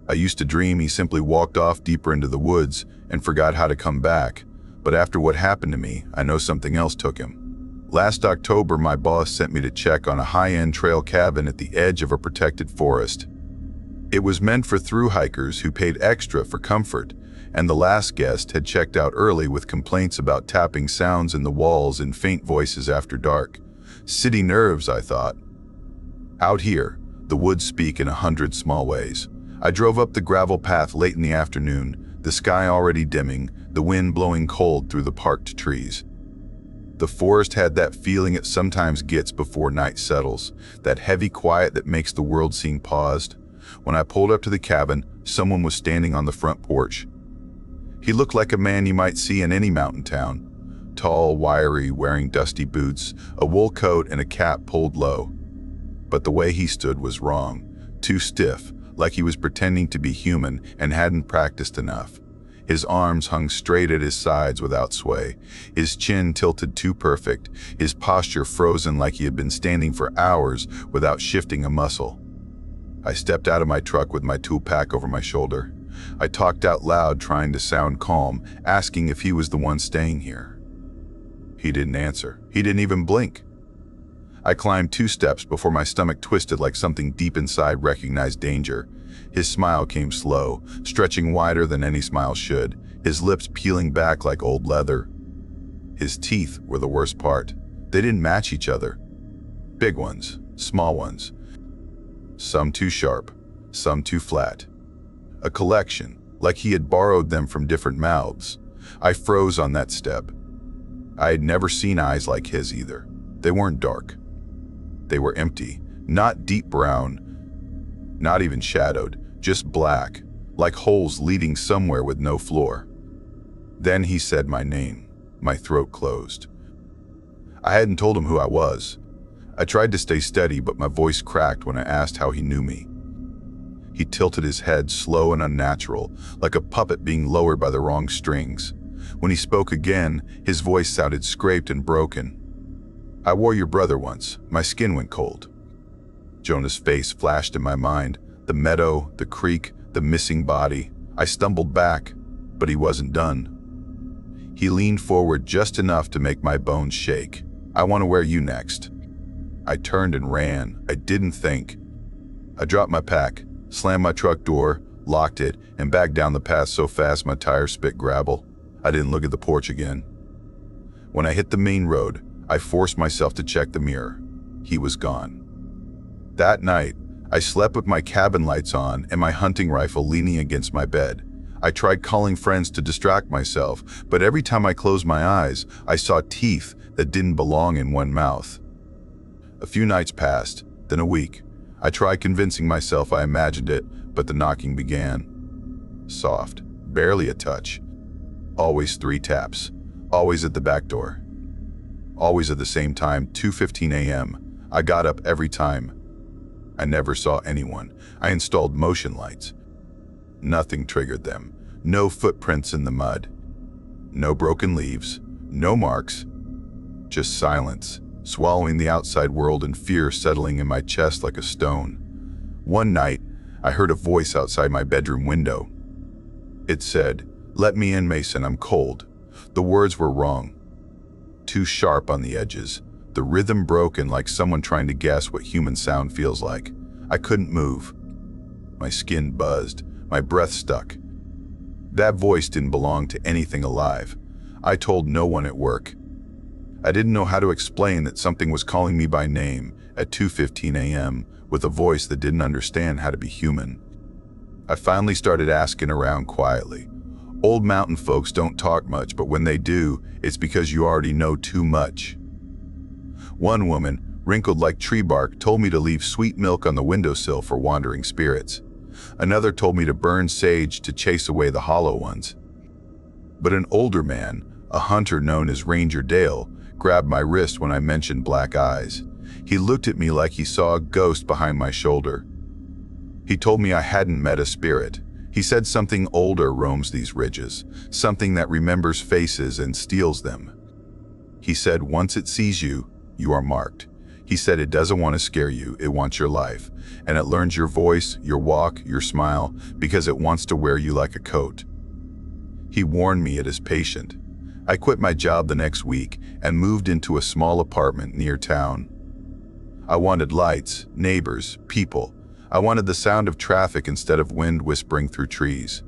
I used to dream he simply walked off deeper into the woods and forgot how to come back, but after what happened to me, I know something else took him. Last October, my boss sent me to check on a high-end trail cabin at the edge of a protected forest. It was meant for through hikers who paid extra for comfort, and the last guest had checked out early with complaints about tapping sounds in the walls and faint voices after dark. City nerves, I thought. Out here, the woods speak in 100 small ways. I drove up the gravel path late in the afternoon, the sky already dimming, the wind blowing cold through the parked trees. The forest had that feeling it sometimes gets before night settles, that heavy quiet that makes the world seem paused. When I pulled up to the cabin, someone was standing on the front porch. He looked like a man you might see in any mountain town. Tall, wiry, wearing dusty boots, a wool coat, and a cap pulled low. But the way he stood was wrong, too stiff, like he was pretending to be human and hadn't practiced enough. His arms hung straight at his sides without sway, his chin tilted too perfect, his posture frozen like he had been standing for hours without shifting a muscle. I stepped out of my truck with my tool pack over my shoulder. I talked out loud, trying to sound calm, asking if he was the one staying here. He didn't answer. He didn't even blink. I climbed 2 steps before my stomach twisted like something deep inside recognized danger. His smile came slow, stretching wider than any smile should, his lips peeling back like old leather. His teeth were the worst part. They didn't match each other. Big ones, small ones. Some too sharp, some too flat. A collection, like he had borrowed them from different mouths. I froze on that step. I had never seen eyes like his either. They weren't dark. They were empty, not deep brown, not even shadowed, just black. like holes leading somewhere with no floor. Then he said my name. My throat closed. I hadn't told him who I was. I tried to stay steady, but my voice cracked when I asked how he knew me. He tilted his head, slow and unnatural, like a puppet being lowered by the wrong strings. When he spoke again, his voice sounded scraped and broken. I wore your brother once. My skin went cold. Jonah's face flashed in my mind. The meadow, the creek, the missing body. I stumbled back, but he wasn't done. He leaned forward just enough to make my bones shake. I want to wear you next. I turned and ran. I didn't think. I dropped my pack, slammed my truck door, locked it, and backed down the path so fast my tires spit gravel. I didn't look at the porch again. When I hit the main road, I forced myself to check the mirror. He was gone. That night, I slept with my cabin lights on and my hunting rifle leaning against my bed. I tried calling friends to distract myself, but every time I closed my eyes, I saw teeth that didn't belong in one mouth. A few nights passed, then a week. I tried convincing myself I imagined it, but the knocking began. Soft, barely a touch. Always 3 taps. Always at the back door. Always at the same time, 2:15 a.m. I got up every time. I never saw anyone. I installed motion lights. Nothing triggered them. No footprints in the mud. No broken leaves. No marks. Just silence, swallowing the outside world and fear settling in my chest like a stone. One night, I heard a voice outside my bedroom window. It said, "Let me in, Mason, I'm cold." The words were wrong. Too sharp on the edges. The rhythm broken like someone trying to guess what human sound feels like. I couldn't move. My skin buzzed. My breath stuck. That voice didn't belong to anything alive. I told no one at work. I didn't know how to explain that something was calling me by name at 2:15 a.m. with a voice that didn't understand how to be human. I finally started asking around quietly. Old mountain folks don't talk much, but when they do, it's because you already know too much. One woman, wrinkled like tree bark, told me to leave sweet milk on the windowsill for wandering spirits. Another told me to burn sage to chase away the hollow ones. But an older man, a hunter known as Ranger Dale, grabbed my wrist when I mentioned black eyes. He looked at me like he saw a ghost behind my shoulder. He told me I hadn't met a spirit. He said something older roams these ridges, something that remembers faces and steals them. He said once it sees you, you are marked. He said it doesn't want to scare you, it wants your life, and it learns your voice, your walk, your smile, because it wants to wear you like a coat. He warned me it is patient. I quit my job the next week and moved into a small apartment near town. I wanted lights, neighbors, people. I wanted the sound of traffic instead of wind whispering through trees.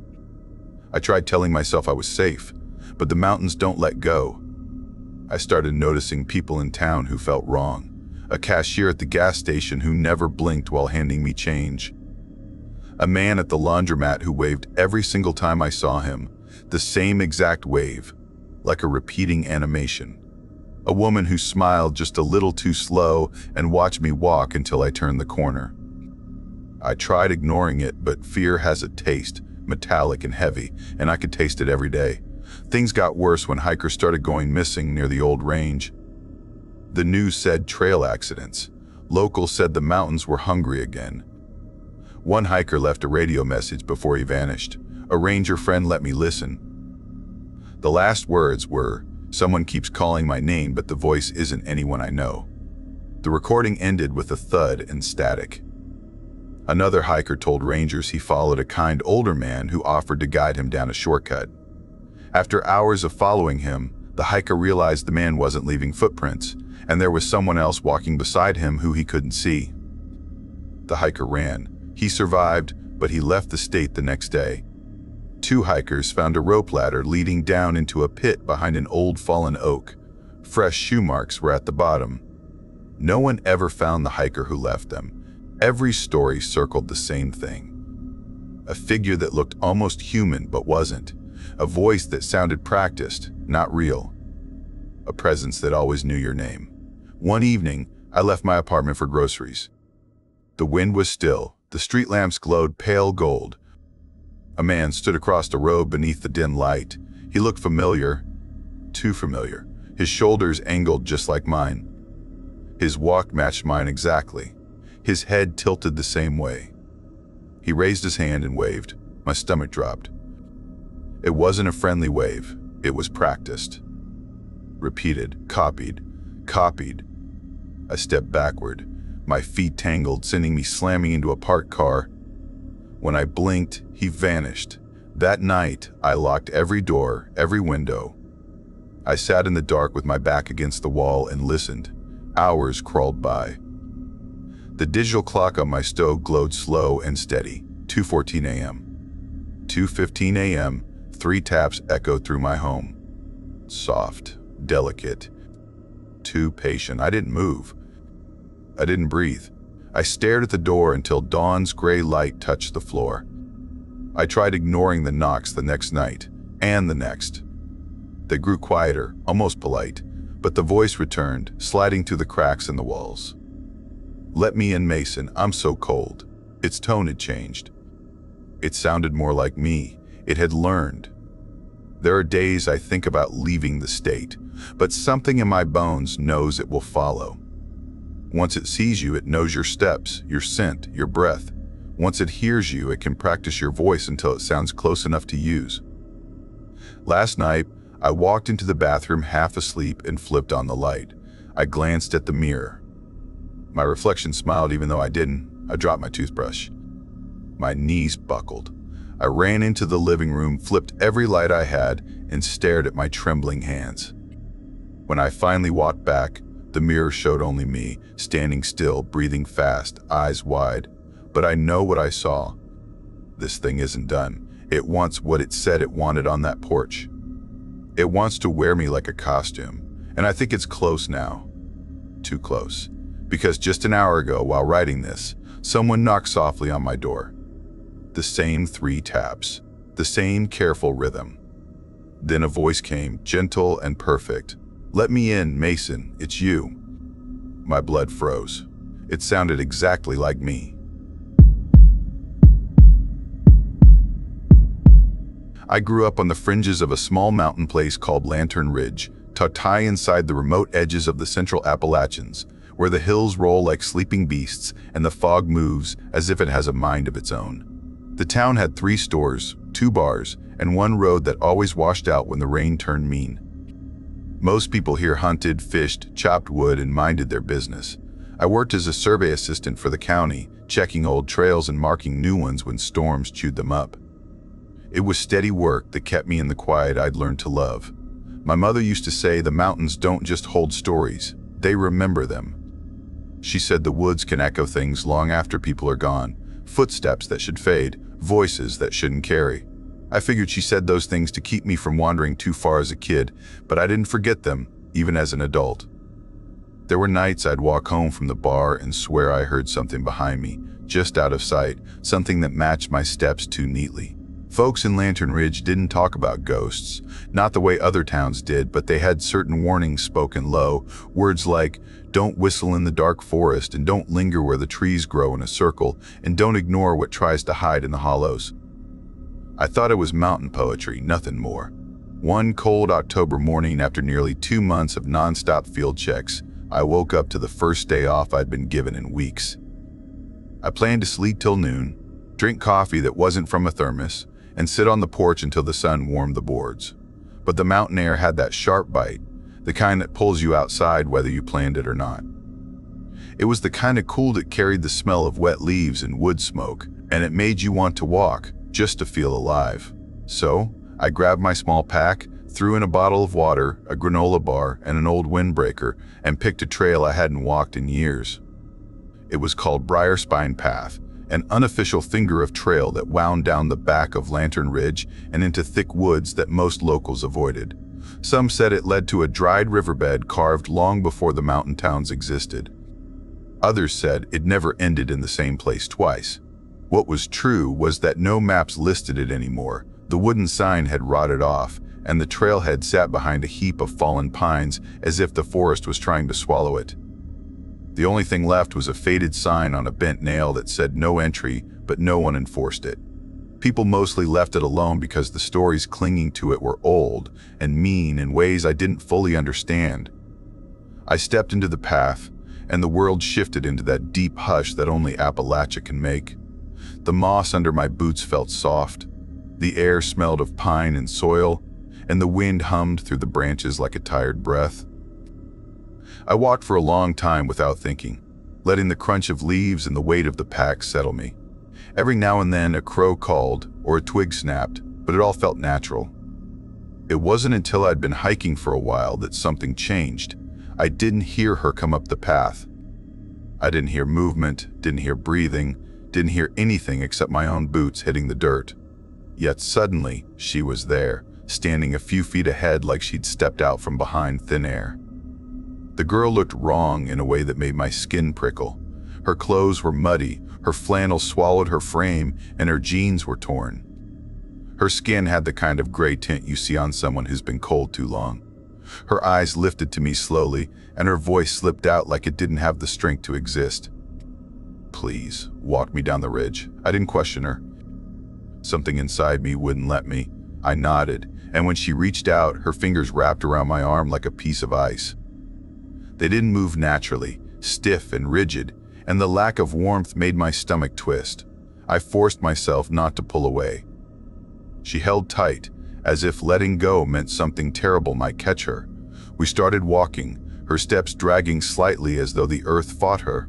I tried telling myself I was safe, but the mountains don't let go. I started noticing people in town who felt wrong. A cashier at the gas station who never blinked while handing me change. A man at the laundromat who waved every single time I saw him, the same exact wave, like a repeating animation. A woman who smiled just a little too slow and watched me walk until I turned the corner. I tried ignoring it, but fear has a taste, metallic and heavy, and I could taste it every day. Things got worse when hikers started going missing near the old range. The news said trail accidents. Locals said the mountains were hungry again. One hiker left a radio message before he vanished. A ranger friend let me listen. The last words were, "Someone keeps calling my name, but the voice isn't anyone I know." The recording ended with a thud and static. Another hiker told rangers he followed a kind older man who offered to guide him down a shortcut. After hours of following him, the hiker realized the man wasn't leaving footprints, and there was someone else walking beside him who he couldn't see. The hiker ran. He survived, but he left the state the next day. 2 hikers found a rope ladder leading down into a pit behind an old fallen oak. Fresh shoe marks were at the bottom. No one ever found the hiker who left them. Every story circled the same thing. A figure that looked almost human but wasn't. A voice that sounded practiced, not real. A presence that always knew your name. One evening, I left my apartment for groceries. The wind was still. The street lamps glowed pale gold. A man stood across the road beneath the dim light. He looked familiar, too familiar. His shoulders angled just like mine. His walk matched mine exactly. His head tilted the same way. He raised his hand and waved. My stomach dropped. It wasn't a friendly wave. It was practiced. Repeated, copied. I stepped backward. My feet tangled, sending me slamming into a parked car. When I blinked, he vanished. That night, I locked every door, every window. I sat in the dark with my back against the wall and listened. Hours crawled by. The digital clock on my stove glowed slow and steady. 2:14 a.m. 2:15 a.m., 3 taps echoed through my home. Soft, delicate, too patient. I didn't move. I didn't breathe. I stared at the door until dawn's gray light touched the floor. I tried ignoring the knocks the next night, and the next. They grew quieter, almost polite, but the voice returned, sliding through the cracks in the walls. "Let me in, Mason. I'm so cold." Its tone had changed. It sounded more like me. It had learned. There are days I think about leaving the state, but something in my bones knows it will follow. Once it sees you, it knows your steps, your scent, your breath. Once it hears you, it can practice your voice until it sounds close enough to use. Last night, I walked into the bathroom half asleep and flipped on the light. I glanced at the mirror. My reflection smiled even though I didn't. I dropped my toothbrush. My knees buckled. I ran into the living room, flipped every light I had, and stared at my trembling hands. When I finally walked back, the mirror showed only me, standing still, breathing fast, eyes wide. But I know what I saw. This thing isn't done. It wants what it said it wanted on that porch. It wants to wear me like a costume, and I think it's close now. Too close. Because just an hour ago, while writing this, someone knocked softly on my door. The same 3 taps, the same careful rhythm. Then a voice came, gentle and perfect. "Let me in, Mason, it's you." My blood froze. It sounded exactly like me. I grew up on the fringes of a small mountain place called Lantern Ridge, tucked high inside the remote edges of the central Appalachians, where the hills roll like sleeping beasts and the fog moves as if it has a mind of its own. The town had 3 stores, 2 bars, and 1 road that always washed out when the rain turned mean. Most people here hunted, fished, chopped wood, and minded their business. I worked as a survey assistant for the county, checking old trails and marking new ones when storms chewed them up. It was steady work that kept me in the quiet I'd learned to love. My mother used to say the mountains don't just hold stories, they remember them. She said the woods can echo things long after people are gone, footsteps that should fade, voices that shouldn't carry. I figured she said those things to keep me from wandering too far as a kid, but I didn't forget them, even as an adult. There were nights I'd walk home from the bar and swear I heard something behind me, just out of sight, something that matched my steps too neatly. Folks in Lantern Ridge didn't talk about ghosts, not the way other towns did, but they had certain warnings spoken low, words like, "Don't whistle in the dark forest," and "Don't linger where the trees grow in a circle," and "Don't ignore what tries to hide in the hollows." I thought it was mountain poetry, nothing more. One cold October morning, after nearly 2 months of nonstop field checks, I woke up to the first day off I'd been given in weeks. I planned to sleep till noon, drink coffee that wasn't from a thermos, and sit on the porch until the sun warmed the boards. But the mountain air had that sharp bite, the kind that pulls you outside whether you planned it or not. It was the kind of cool that carried the smell of wet leaves and wood smoke, and it made you want to walk, just to feel alive. So, I grabbed my small pack, threw in a bottle of water, a granola bar, and an old windbreaker, and picked a trail I hadn't walked in years. It was called Briar Spine Path, an unofficial finger of trail that wound down the back of Lantern Ridge and into thick woods that most locals avoided. Some said it led to a dried riverbed carved long before the mountain towns existed. Others said it never ended in the same place twice. What was true was that no maps listed it anymore. The wooden sign had rotted off, and the trailhead sat behind a heap of fallen pines as if the forest was trying to swallow it. The only thing left was a faded sign on a bent nail that said no entry, but no one enforced it. People mostly left it alone because the stories clinging to it were old and mean in ways I didn't fully understand. I stepped into the path, and the world shifted into that deep hush that only Appalachia can make. The moss under my boots felt soft, the air smelled of pine and soil, and the wind hummed through the branches like a tired breath. I walked for a long time without thinking, letting the crunch of leaves and the weight of the pack settle me. Every now and then a crow called or a twig snapped, but it all felt natural. It wasn't until I'd been hiking for a while that something changed. I didn't hear her come up the path. I didn't hear movement, didn't hear breathing, didn't hear anything except my own boots hitting the dirt. Yet suddenly, she was there, standing a few feet ahead like she'd stepped out from behind thin air. The girl looked wrong in a way that made my skin prickle. Her clothes were muddy, her flannel swallowed her frame, and her jeans were torn. Her skin had the kind of gray tint you see on someone who's been cold too long. Her eyes lifted to me slowly, and her voice slipped out like it didn't have the strength to exist. "Please, walk me down the ridge." I didn't question her. Something inside me wouldn't let me. I nodded, and when she reached out, her fingers wrapped around my arm like a piece of ice. They didn't move naturally, stiff and rigid, and the lack of warmth made my stomach twist. I forced myself not to pull away. She held tight, as if letting go meant something terrible might catch her. We started walking, her steps dragging slightly as though the earth fought her.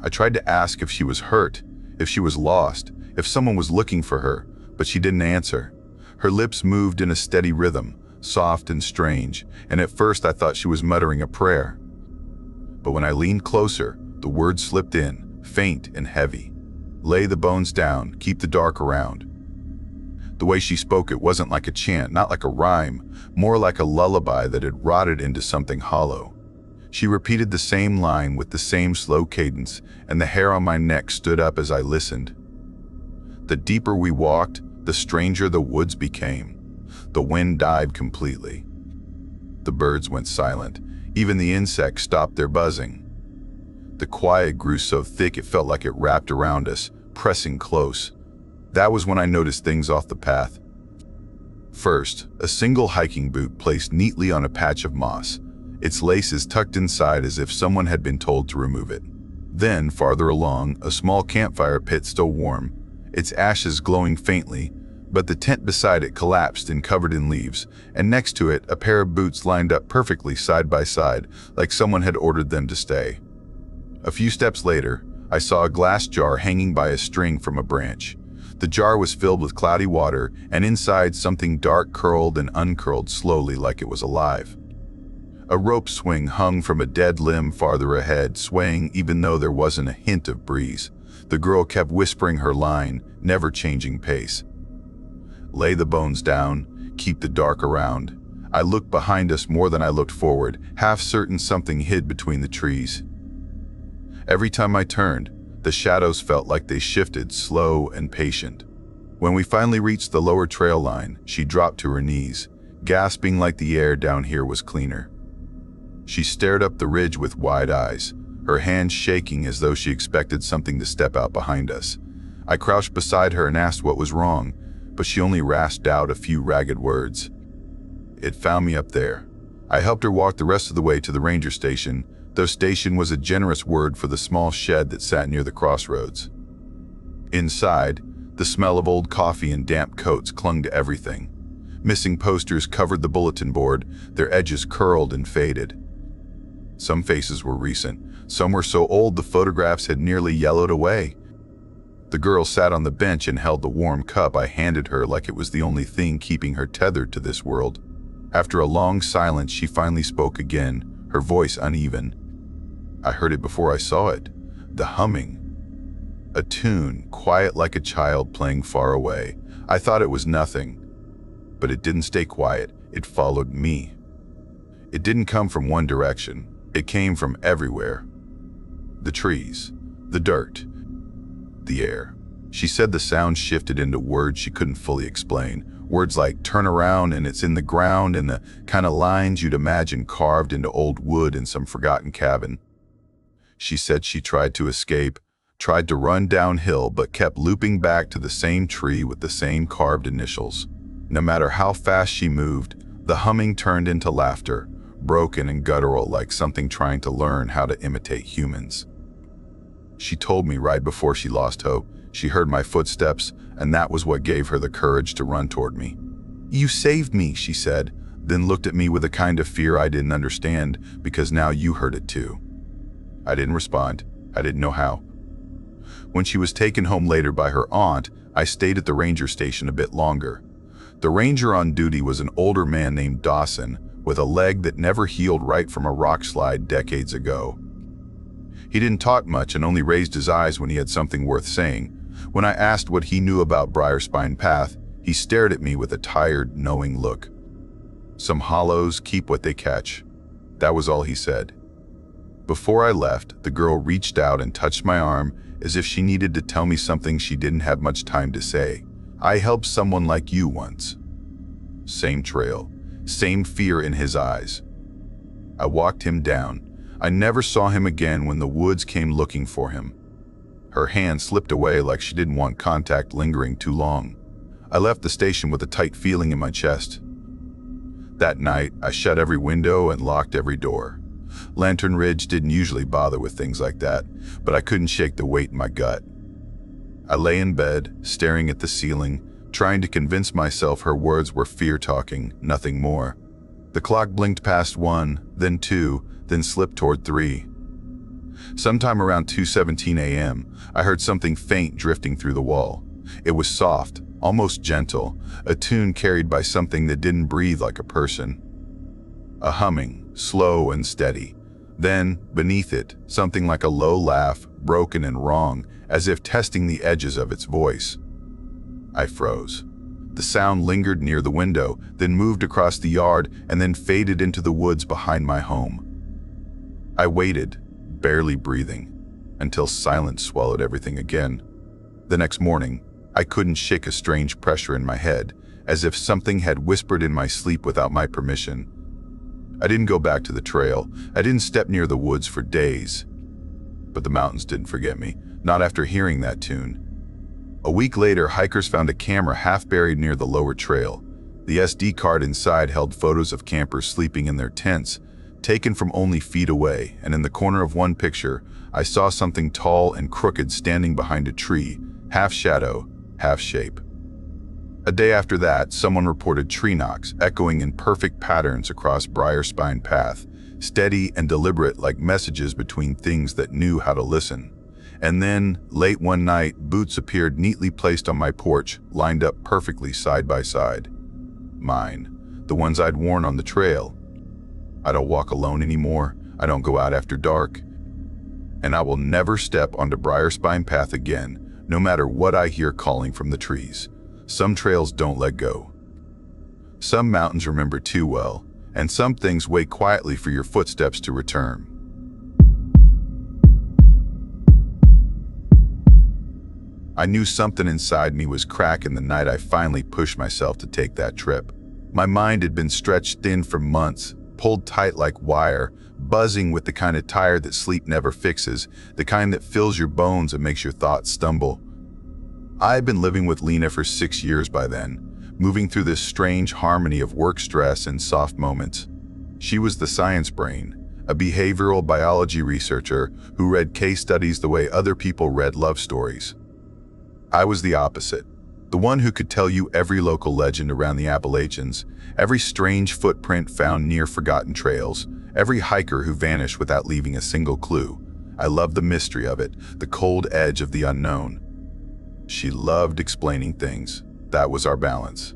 I tried to ask if she was hurt, if she was lost, if someone was looking for her, but she didn't answer. Her lips moved in a steady rhythm, soft and strange, and at first I thought she was muttering a prayer. But when I leaned closer, the words slipped in, faint and heavy. "Lay the bones down, keep the dark around." The way she spoke, it wasn't like a chant, not like a rhyme, more like a lullaby that had rotted into something hollow. She repeated the same line with the same slow cadence, and the hair on my neck stood up as I listened. The deeper we walked, the stranger the woods became. The wind died completely. The birds went silent. Even the insects stopped their buzzing. The quiet grew so thick it felt like it wrapped around us, pressing close. That was when I noticed things off the path. First, a single hiking boot placed neatly on a patch of moss, its laces tucked inside as if someone had been told to remove it. Then, farther along, a small campfire pit still warm, its ashes glowing faintly, but the tent beside it collapsed and covered in leaves, and next to it, a pair of boots lined up perfectly side by side, like someone had ordered them to stay. A few steps later, I saw a glass jar hanging by a string from a branch. The jar was filled with cloudy water, and inside something dark curled and uncurled slowly like it was alive. A rope swing hung from a dead limb farther ahead, swaying even though there wasn't a hint of breeze. The girl kept whispering her line, never changing pace. "Lay the bones down, keep the dark around." I looked behind us more than I looked forward, half certain something hid between the trees. Every time I turned, the shadows felt like they shifted, slow and patient. When we finally reached the lower trail line, she dropped to her knees, gasping like the air down here was cleaner. She stared up the ridge with wide eyes, her hands shaking as though she expected something to step out behind us. I crouched beside her and asked what was wrong, but she only rasped out a few ragged words. "It found me up there." I helped her walk the rest of the way to the ranger station, though station was a generous word for the small shed that sat near the crossroads. Inside, the smell of old coffee and damp coats clung to everything. Missing posters covered the bulletin board, their edges curled and faded. Some faces were recent, some were so old the photographs had nearly yellowed away. The girl sat on the bench and held the warm cup I handed her like it was the only thing keeping her tethered to this world. After a long silence, she finally spoke again, her voice uneven. I heard it before I saw it. The humming. A tune, quiet like a child playing far away. I thought it was nothing. But it didn't stay quiet. It followed me. It didn't come from one direction. It came from everywhere. The trees, the dirt, the air. She said the sound shifted into words she couldn't fully explain. Words like turn around and it's in the ground, and the kind of lines you'd imagine carved into old wood in some forgotten cabin. She said she tried to escape, tried to run downhill but kept looping back to the same tree with the same carved initials. No matter how fast she moved, the humming turned into laughter, broken and guttural like something trying to learn how to imitate humans. She told me right before she lost hope, she heard my footsteps, and that was what gave her the courage to run toward me. "You saved me," she said, then looked at me with a kind of fear I didn't understand, because now you heard it too. I didn't respond. I didn't know how. When she was taken home later by her aunt, I stayed at the ranger station a bit longer. The ranger on duty was an older man named Dawson, with a leg that never healed right from a rock slide decades ago. He didn't talk much and only raised his eyes when he had something worth saying. When I asked what he knew about Briar Spine Path, he stared at me with a tired, knowing look. "Some hollows keep what they catch." That was all he said. Before I left, the girl reached out and touched my arm as if she needed to tell me something she didn't have much time to say. "I helped someone like you once." Same trail, same fear in his eyes. I walked him down. I never saw him again when the woods came looking for him. Her hand slipped away like she didn't want contact lingering too long. I left the station with a tight feeling in my chest. That night, I shut every window and locked every door. Lantern Ridge didn't usually bother with things like that, but I couldn't shake the weight in my gut. I lay in bed, staring at the ceiling, trying to convince myself her words were fear talking, nothing more. The clock blinked past 1, then 2, then slipped toward 3. Sometime around 2:17 a.m., I heard something faint drifting through the wall. It was soft, almost gentle, a tune carried by something that didn't breathe like a person. A humming, slow and steady. Then, beneath it, something like a low laugh, broken and wrong, as if testing the edges of its voice. I froze. The sound lingered near the window, then moved across the yard, and then faded into the woods behind my home. I waited, barely breathing, until silence swallowed everything again. The next morning, I couldn't shake a strange pressure in my head, as if something had whispered in my sleep without my permission. I didn't go back to the trail. I didn't step near the woods for days. But the mountains didn't forget me, not after hearing that tune. A week later, hikers found a camera half buried near the lower trail. The SD card inside held photos of campers sleeping in their tents, taken from only feet away, and in the corner of one picture, I saw something tall and crooked standing behind a tree, half shadow, half shape. A day after that, someone reported tree knocks, echoing in perfect patterns across Briar Spine Path, steady and deliberate like messages between things that knew how to listen. And then, late one night, boots appeared neatly placed on my porch, lined up perfectly side by side. Mine, the ones I'd worn on the trail. I don't walk alone anymore. I don't go out after dark. And I will never step onto Briar Spine Path again, no matter what I hear calling from the trees. Some trails don't let go. Some mountains remember too well, and some things wait quietly for your footsteps to return. I knew something inside me was cracking the night I finally pushed myself to take that trip. My mind had been stretched thin for months, pulled tight like wire, buzzing with the kind of tire that sleep never fixes, the kind that fills your bones and makes your thoughts stumble. I had been living with Lena for 6 years by then, moving through this strange harmony of work stress and soft moments. She was the science brain, a behavioral biology researcher who read case studies the way other people read love stories. I was the opposite, the one who could tell you every local legend around the Appalachians, every strange footprint found near forgotten trails, every hiker who vanished without leaving a single clue. I loved the mystery of it, the cold edge of the unknown. She loved explaining things. That was our balance.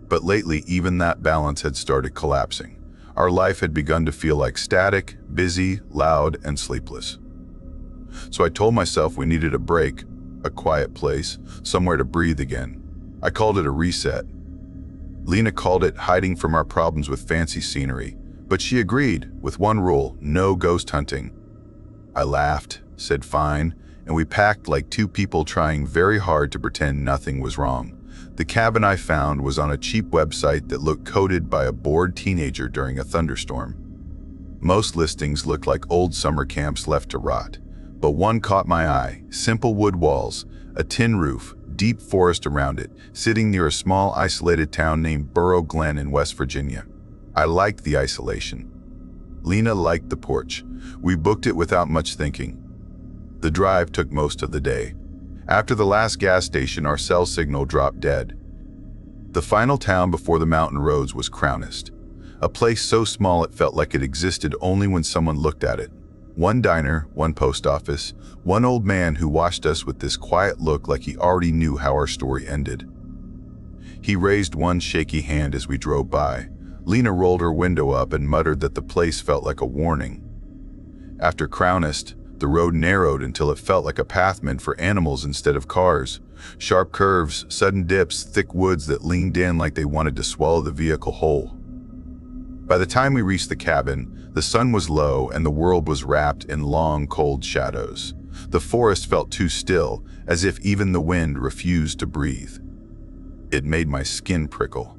But lately, even that balance had started collapsing. Our life had begun to feel like static, busy, loud, and sleepless. So I told myself we needed a break, a quiet place, somewhere to breathe again. I called it a reset. Lena called it hiding from our problems with fancy scenery, but she agreed, with one rule: no ghost hunting. I laughed, said fine, and we packed like two people trying very hard to pretend nothing was wrong. The cabin I found was on a cheap website that looked coded by a bored teenager during a thunderstorm. Most listings looked like old summer camps left to rot, But one caught my eye: simple wood walls, a tin roof, deep forest around it, sitting near a small isolated town named Burrow Glen in West Virginia. I liked the isolation. Lena liked the porch. We booked it without much thinking. The drive took most of the day. After the last gas station, our cell signal dropped dead. The final town before the mountain roads was Crownest, a place so small it felt like it existed only when someone looked at it. One diner, one post office, one old man who watched us with this quiet look like he already knew how our story ended. He raised one shaky hand as we drove by. Lena rolled her window up and muttered that the place felt like a warning. After Crownest, the road narrowed until it felt like a path meant for animals instead of cars. Sharp curves, sudden dips, thick woods that leaned in like they wanted to swallow the vehicle whole. By the time we reached the cabin, the sun was low and the world was wrapped in long, cold shadows. The forest felt too still, as if even the wind refused to breathe. It made my skin prickle.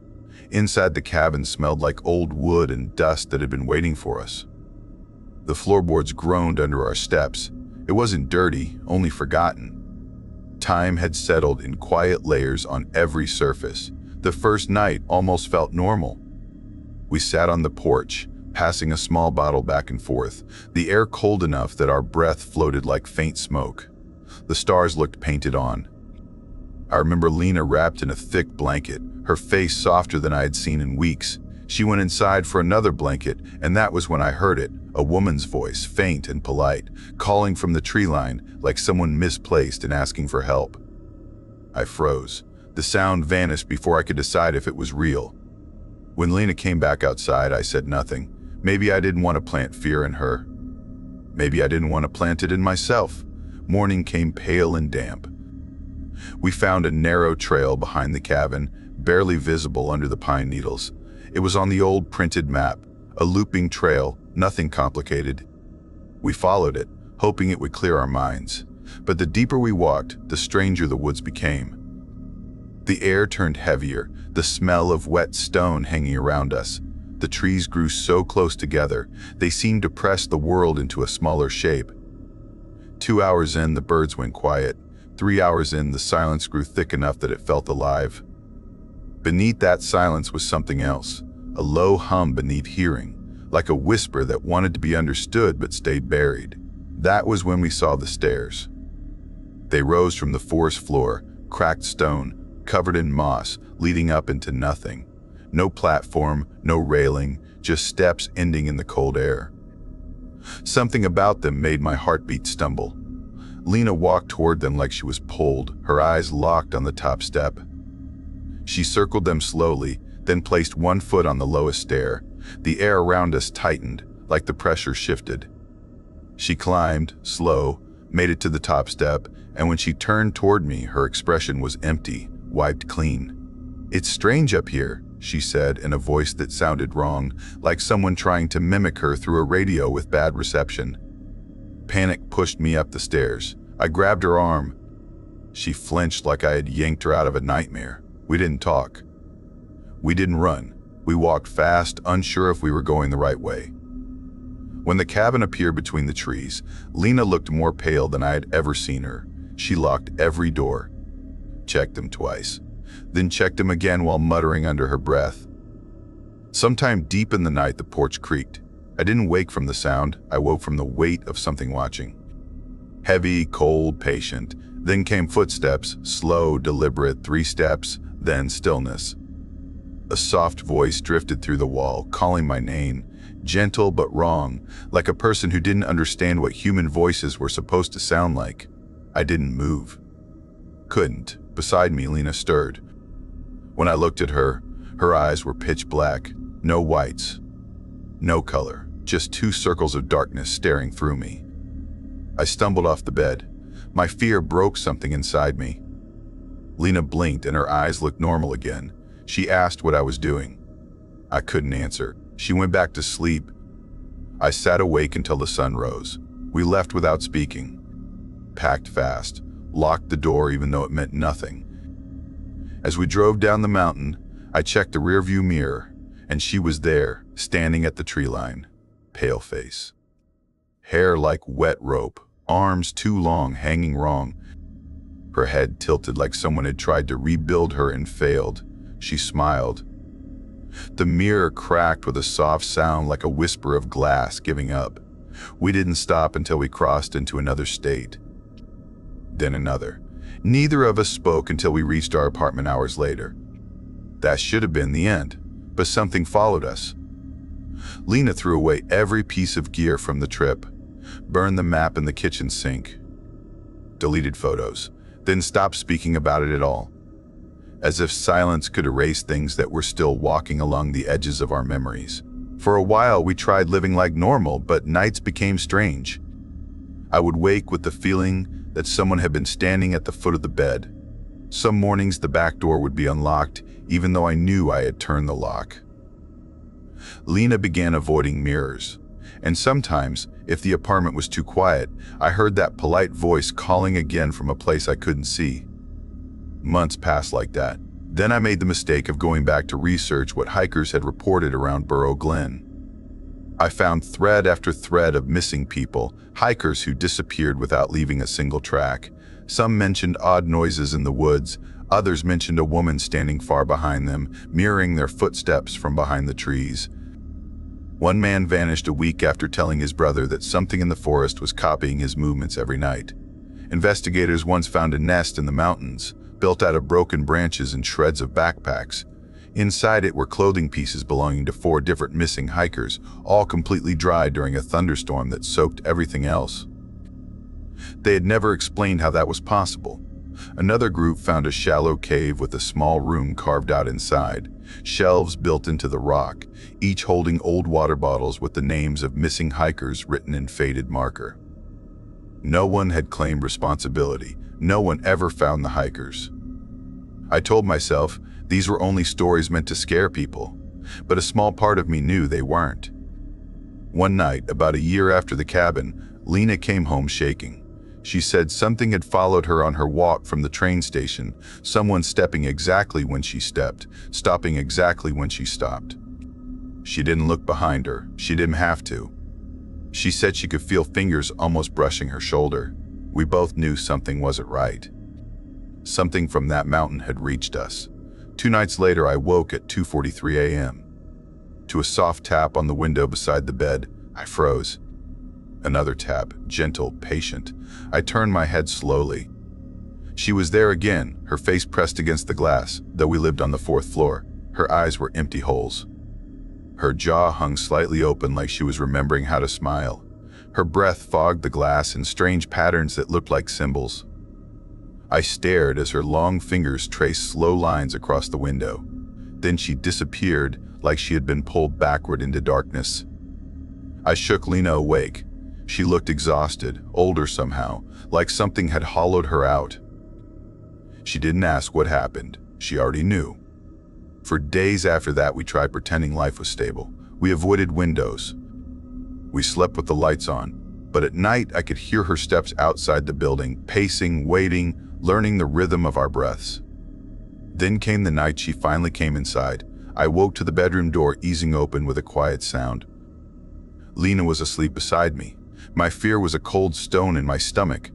Inside the cabin smelled like old wood and dust that had been waiting for us. The floorboards groaned under our steps. It wasn't dirty, only forgotten. Time had settled in quiet layers on every surface. The first night almost felt normal. We sat on the porch, passing a small bottle back and forth, the air cold enough that our breath floated like faint smoke. The stars looked painted on. I remember Lena wrapped in a thick blanket, her face softer than I had seen in weeks. She went inside for another blanket, and that was when I heard it, a woman's voice, faint and polite, calling from the tree line like someone misplaced and asking for help. I froze. The sound vanished before I could decide if it was real. When Lena came back outside, I said nothing. Maybe I didn't want to plant fear in her. Maybe I didn't want to plant it in myself. Morning came pale and damp. We found a narrow trail behind the cabin, barely visible under the pine needles. It was on the old printed map, a looping trail, nothing complicated. We followed it, hoping it would clear our minds. But the deeper we walked, the stranger the woods became. The air turned heavier, the smell of wet stone hanging around us. The trees grew so close together, they seemed to press the world into a smaller shape. 2 hours in, the birds went quiet. 3 hours in, the silence grew thick enough that it felt alive. Beneath that silence was something else, a low hum beneath hearing, like a whisper that wanted to be understood but stayed buried. That was when we saw the stairs. They rose from the forest floor, cracked stone, covered in moss, leading up into nothing. No platform, no railing, just steps ending in the cold air. Something about them made my heartbeat stumble. Lena walked toward them like she was pulled, her eyes locked on the top step. She circled them slowly, then placed one foot on the lowest stair. The air around us tightened, like the pressure shifted. She climbed, slow, made it to the top step, and when she turned toward me, her expression was empty, wiped clean. "It's strange up here," she said in a voice that sounded wrong, like someone trying to mimic her through a radio with bad reception. Panic pushed me up the stairs. I grabbed her arm. She flinched like I had yanked her out of a nightmare. We didn't talk. We didn't run. We walked fast, unsure if we were going the right way. When the cabin appeared between the trees, Lena looked more pale than I had ever seen her. She locked every door, checked them twice, then checked them again while muttering under her breath. Sometime deep in the night, the porch creaked. I didn't wake from the sound. I woke from the weight of something watching. Heavy, cold, patient. Then came footsteps, slow, deliberate, 3 steps, then stillness. A soft voice drifted through the wall, calling my name, gentle but wrong, like a person who didn't understand what human voices were supposed to sound like. I didn't move. Couldn't. Beside me, Lena stirred. When I looked at her, her eyes were pitch black, no whites, no color, just 2 circles of darkness staring through me. I stumbled off the bed. My fear broke something inside me. Lena blinked and her eyes looked normal again. She asked what I was doing. I couldn't answer. She went back to sleep. I sat awake until the sun rose. We left without speaking. Packed fast, locked the door even though it meant nothing. As we drove down the mountain, I checked the rearview mirror, and she was there, standing at the tree line, pale face. Hair like wet rope, arms too long, hanging wrong. Her head tilted like someone had tried to rebuild her and failed. She smiled. The mirror cracked with a soft sound like a whisper of glass giving up. We didn't stop until we crossed into another state. Then another. Neither of us spoke until we reached our apartment hours later. That should have been the end, but something followed us. Lena threw away every piece of gear from the trip, burned the map in the kitchen sink, deleted photos, then stopped speaking about it at all, as if silence could erase things that were still walking along the edges of our memories. For a while, we tried living like normal, but nights became strange. I would wake with the feeling that someone had been standing at the foot of the bed. Some mornings, the back door would be unlocked, even though I knew I had turned the lock. Lena began avoiding mirrors, and sometimes, if the apartment was too quiet, I heard that polite voice calling again from a place I couldn't see. Months passed like that. Then I made the mistake of going back to research what hikers had reported around Burrow Glen. I found thread after thread of missing people, hikers who disappeared without leaving a single track. Some mentioned odd noises in the woods, others mentioned a woman standing far behind them, mirroring their footsteps from behind the trees. One man vanished a week after telling his brother that something in the forest was copying his movements every night. Investigators once found a nest in the mountains, built out of broken branches and shreds of backpacks. Inside it were clothing pieces belonging to 4 different missing hikers, all completely dry during a thunderstorm that soaked everything else. They had never explained how that was possible. Another group found a shallow cave with a small room carved out inside, shelves built into the rock, each holding old water bottles with the names of missing hikers written in faded marker. No one had claimed responsibility. No one ever found the hikers. I told myself these were only stories meant to scare people, but a small part of me knew they weren't. One night, about a year after the cabin, Lena came home shaking. She said something had followed her on her walk from the train station, someone stepping exactly when she stepped, stopping exactly when she stopped. She didn't look behind her. She didn't have to. She said she could feel fingers almost brushing her shoulder. We both knew something wasn't right. Something from that mountain had reached us. 2 nights later, I woke at 2:43 a.m. To a soft tap on the window beside the bed. I froze. Another tap, gentle, patient. I turned my head slowly. She was there again, her face pressed against the glass, though we lived on the 4th floor. Her eyes were empty holes. Her jaw hung slightly open like she was remembering how to smile. Her breath fogged the glass in strange patterns that looked like symbols. I stared as her long fingers traced slow lines across the window. Then she disappeared like she had been pulled backward into darkness. I shook Lena awake. She looked exhausted, older somehow, like something had hollowed her out. She didn't ask what happened. She already knew. For days after that, we tried pretending life was stable. We avoided windows. We slept with the lights on, but at night I could hear her steps outside the building, pacing, waiting, learning the rhythm of our breaths. Then came the night she finally came inside. I woke to the bedroom door easing open with a quiet sound. Lena was asleep beside me. My fear was a cold stone in my stomach.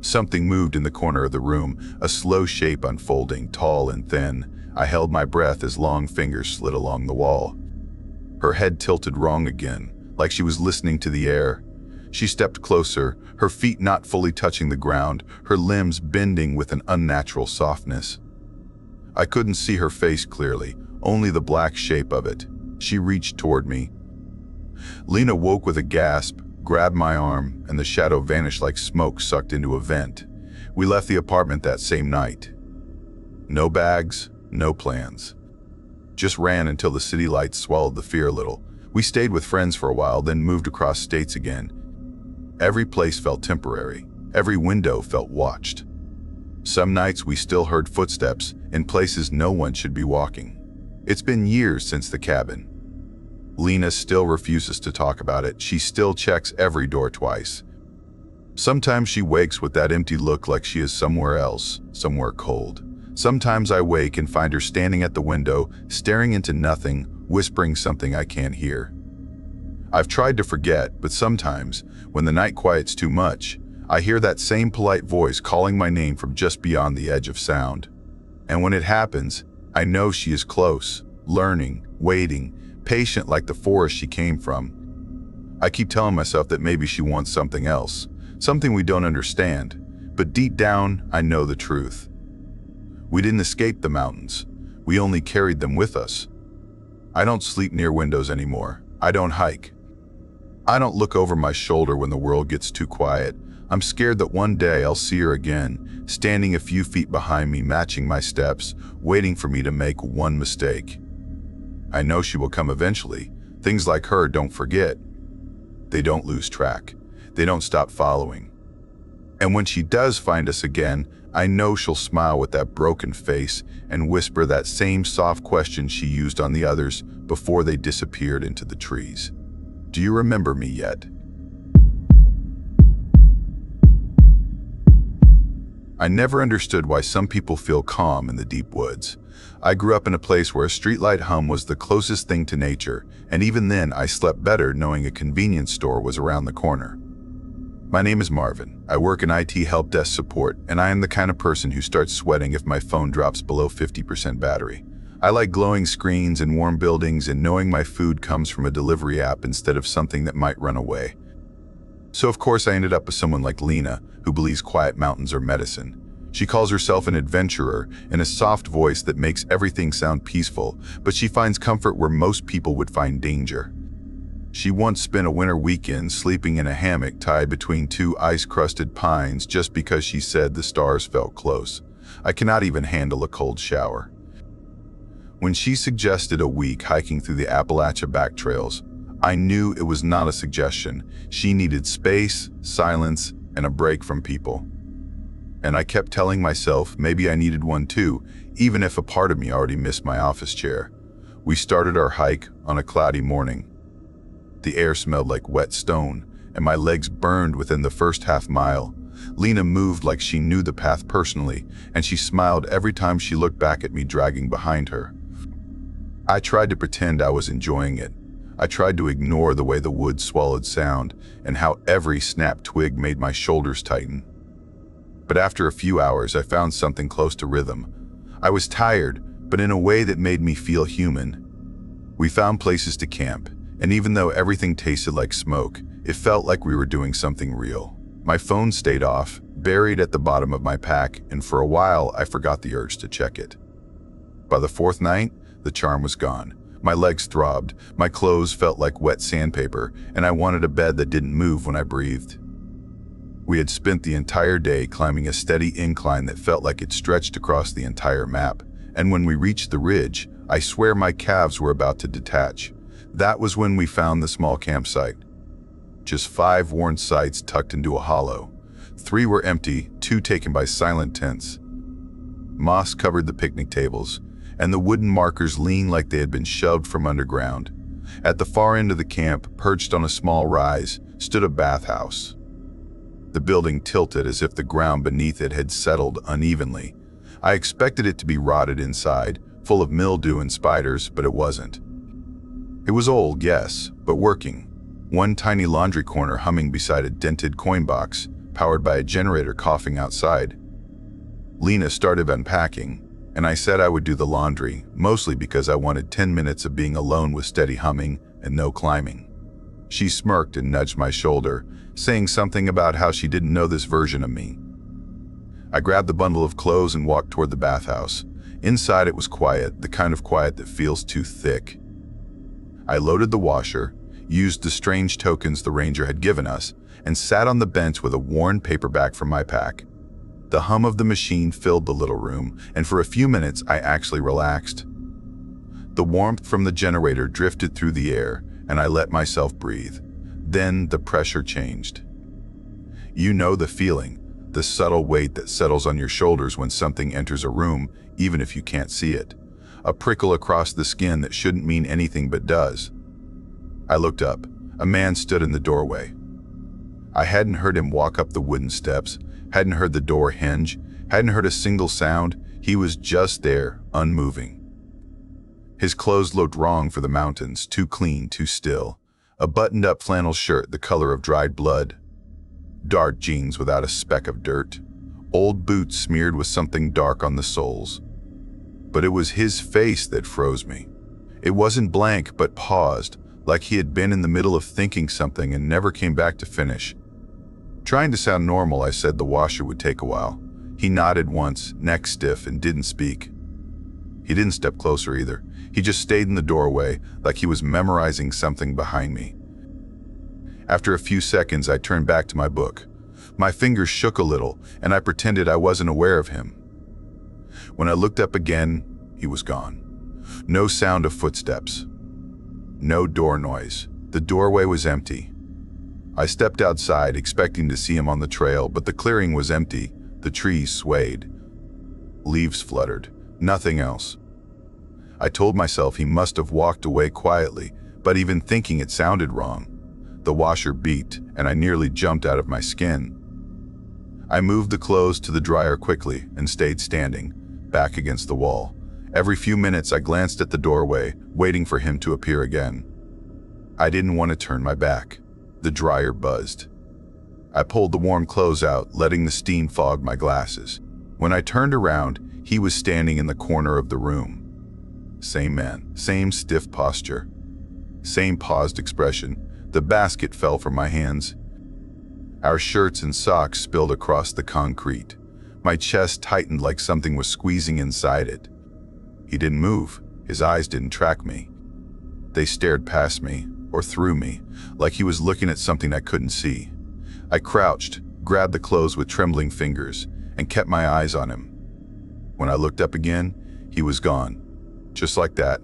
Something moved in the corner of the room, a slow shape unfolding, tall and thin. I held my breath as long fingers slid along the wall. Her head tilted wrong again, like she was listening to the air. She stepped closer, her feet not fully touching the ground, her limbs bending with an unnatural softness. I couldn't see her face clearly, only the black shape of it. She reached toward me. Lena woke with a gasp, grabbed my arm, and the shadow vanished like smoke sucked into a vent. We left the apartment that same night. No bags, no plans. Just ran until the city lights swallowed the fear a little. We stayed with friends for a while, then moved across states again. Every place felt temporary. Every window felt watched. Some nights we still heard footsteps in places no one should be walking. It's been years since the cabin. Lena still refuses to talk about it. She still checks every door twice. Sometimes she wakes with that empty look like she is somewhere else, somewhere cold. Sometimes I wake and find her standing at the window, staring into nothing, whispering something I can't hear. I've tried to forget, but sometimes, when the night quiets too much, I hear that same polite voice calling my name from just beyond the edge of sound. And when it happens, I know she is close, learning, waiting, patient like the forest she came from. I keep telling myself that maybe she wants something else, something we don't understand, but deep down, I know the truth. We didn't escape the mountains. We only carried them with us. I don't sleep near windows anymore. I don't hike. I don't look over my shoulder when the world gets too quiet. I'm scared that one day I'll see her again, standing a few feet behind me, matching my steps, waiting for me to make one mistake. I know she will come eventually. Things like her don't forget. They don't lose track. They don't stop following. And when she does find us again, I know she'll smile with that broken face and whisper that same soft question she used on the others before they disappeared into the trees. Do you remember me yet? I never understood why some people feel calm in the deep woods. I grew up in a place where a streetlight hum was the closest thing to nature, and even then I slept better knowing a convenience store was around the corner. My name is Marvin. I work in IT help desk support, and I am the kind of person who starts sweating if my phone drops below 50% battery. I like glowing screens and warm buildings and knowing my food comes from a delivery app instead of something that might run away. So of course I ended up with someone like Lena, who believes quiet mountains are medicine. She calls herself an adventurer in a soft voice that makes everything sound peaceful, but she finds comfort where most people would find danger. She once spent a winter weekend sleeping in a hammock tied between two ice-crusted pines just because she said the stars felt close. I cannot even handle a cold shower. When she suggested a week hiking through the Appalachia back trails, I knew it was not a suggestion. She needed space, silence, and a break from people. And I kept telling myself maybe I needed one too, even if a part of me already missed my office chair. We started our hike on a cloudy morning. The air smelled like wet stone, and my legs burned within the first half mile. Lena moved like she knew the path personally, and she smiled every time she looked back at me dragging behind her. I tried to pretend I was enjoying it. I tried to ignore the way the woods swallowed sound and how every snapped twig made my shoulders tighten. But after a few hours, I found something close to rhythm. I was tired, but in a way that made me feel human. We found places to camp, and even though everything tasted like smoke, it felt like we were doing something real. My phone stayed off, buried at the bottom of my pack, and for a while I forgot the urge to check it. By the fourth night, the charm was gone. My legs throbbed, my clothes felt like wet sandpaper, and I wanted a bed that didn't move when I breathed. We had spent the entire day climbing a steady incline that felt like it stretched across the entire map, and when we reached the ridge, I swear my calves were about to detach. That was when we found the small campsite. Just 5 worn sites tucked into a hollow. 3 were empty, 2 taken by silent tents. Moss covered the picnic tables, and the wooden markers leaned like they had been shoved from underground. At the far end of the camp, perched on a small rise, stood a bathhouse. The building tilted as if the ground beneath it had settled unevenly. I expected it to be rotted inside, full of mildew and spiders, but it wasn't. It was old, yes, but working. One tiny laundry corner humming beside a dented coin box, powered by a generator coughing outside. Lena started unpacking, and I said I would do the laundry, mostly because I wanted 10 minutes of being alone with steady humming and no climbing. She smirked and nudged my shoulder, saying something about how she didn't know this version of me. I grabbed the bundle of clothes and walked toward the bathhouse. Inside it was quiet, the kind of quiet that feels too thick. I loaded the washer, used the strange tokens the ranger had given us, and sat on the bench with a worn paperback from my pack. The hum of the machine filled the little room, and for a few minutes I actually relaxed. The warmth from the generator drifted through the air, and I let myself breathe. Then the pressure changed. You know the feeling, the subtle weight that settles on your shoulders when something enters a room, even if you can't see it. A prickle across the skin that shouldn't mean anything but does. I looked up. A man stood in the doorway. I hadn't heard him walk up the wooden steps, hadn't heard the door hinge, hadn't heard a single sound. He was just there, unmoving. His clothes looked wrong for the mountains, too clean, too still. A buttoned-up flannel shirt the color of dried blood, dark jeans without a speck of dirt, old boots smeared with something dark on the soles. But it was his face that froze me. It wasn't blank, but paused, like he had been in the middle of thinking something and never came back to finish. Trying to sound normal, I said the washer would take a while. He nodded once, neck stiff, and didn't speak. He didn't step closer either. He just stayed in the doorway, like he was memorizing something behind me. After a few seconds, I turned back to my book. My fingers shook a little, and I pretended I wasn't aware of him. When I looked up again, he was gone. No sound of footsteps. No door noise. The doorway was empty. I stepped outside, expecting to see him on the trail, but the clearing was empty. The trees swayed. Leaves fluttered. Nothing else. I told myself he must have walked away quietly, but even thinking it sounded wrong. The washer beeped, and I nearly jumped out of my skin. I moved the clothes to the dryer quickly and stayed standing, back against the wall. Every few minutes I glanced at the doorway, waiting for him to appear again. I didn't want to turn my back. The dryer buzzed. I pulled the warm clothes out, letting the steam fog my glasses. When I turned around, he was standing in the corner of the room. Same man, same stiff posture, same paused expression. The basket fell from my hands. Our shirts and socks spilled across the concrete. My chest tightened like something was squeezing inside it. He didn't move. His eyes didn't track me. They stared past me, or through me, like he was looking at something I couldn't see. I crouched, grabbed the clothes with trembling fingers, and kept my eyes on him. When I looked up again, he was gone. Just like that.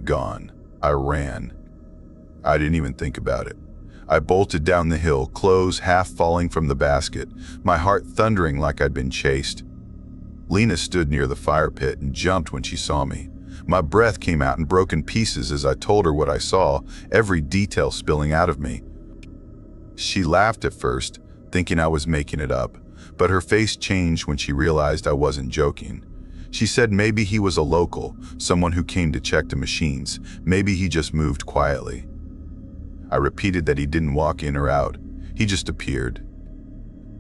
Gone. I ran. I didn't even think about it. I bolted down the hill, clothes half falling from the basket, my heart thundering like I'd been chased. Lena stood near the fire pit and jumped when she saw me. My breath came out in broken pieces as I told her what I saw, every detail spilling out of me. She laughed at first, thinking I was making it up, but her face changed when she realized I wasn't joking. She said maybe he was a local, someone who came to check the machines. Maybe he just moved quietly. I repeated that he didn't walk in or out. He just appeared.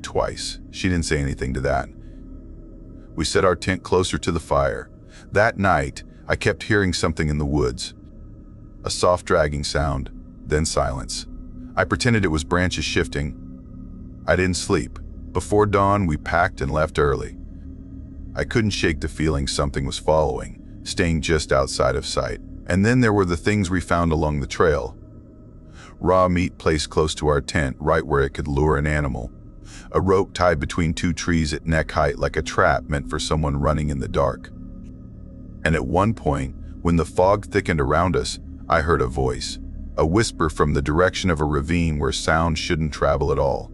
Twice. She didn't say anything to that. We set our tent closer to the fire. That night, I kept hearing something in the woods. A soft dragging sound, then silence. I pretended it was branches shifting. I didn't sleep. Before dawn, we packed and left early. I couldn't shake the feeling something was following, staying just outside of sight. And then there were the things we found along the trail. Raw meat placed close to our tent, right where it could lure an animal. A rope tied between two trees at neck height like a trap meant for someone running in the dark. And at one point, when the fog thickened around us, I heard a voice, a whisper from the direction of a ravine where sound shouldn't travel at all.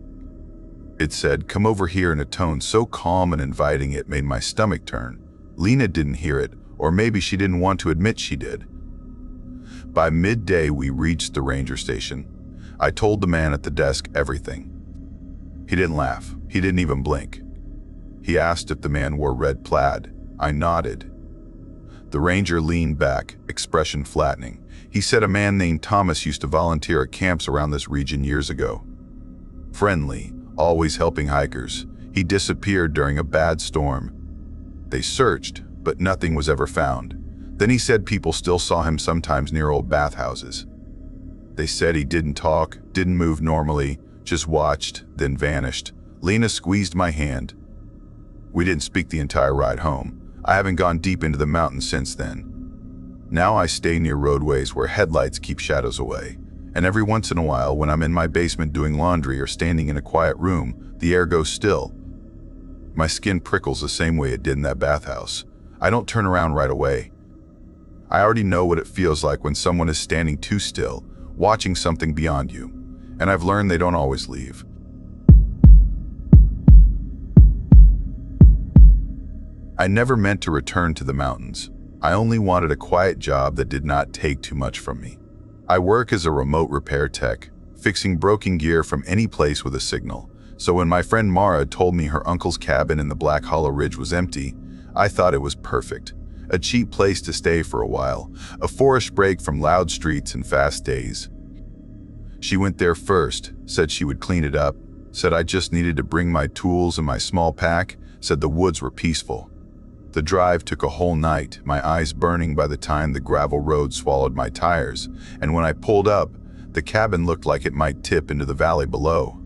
It said, "Come over here," in a tone so calm and inviting it made my stomach turn. Lena didn't hear it, or maybe she didn't want to admit she did. By midday, we reached the ranger station. I told the man at the desk everything. He didn't laugh. He didn't even blink. He asked if the man wore red plaid. I nodded. The ranger leaned back, expression flattening. He said a man named Thomas used to volunteer at camps around this region years ago. Friendly, always helping hikers. He disappeared during a bad storm. They searched, but nothing was ever found. Then he said people still saw him sometimes near old bathhouses. They said he didn't talk, didn't move normally, just watched, then vanished. Lena squeezed my hand. We didn't speak the entire ride home. I haven't gone deep into the mountains since then. Now I stay near roadways where headlights keep shadows away. And every once in a while, when I'm in my basement doing laundry or standing in a quiet room, the air goes still. My skin prickles the same way it did in that bathhouse. I don't turn around right away. I already know what it feels like when someone is standing too still, watching something beyond you. And I've learned they don't always leave. I never meant to return to the mountains. I only wanted a quiet job that did not take too much from me. I work as a remote repair tech, fixing broken gear from any place with a signal. So when my friend Mara told me her uncle's cabin in the Black Hollow Ridge was empty, I thought it was perfect. A cheap place to stay for a while, a forest break from loud streets and fast days. She went there first, said she would clean it up, said I just needed to bring my tools and my small pack, said the woods were peaceful. The drive took a whole night, my eyes burning by the time the gravel road swallowed my tires, and when I pulled up, the cabin looked like it might tip into the valley below.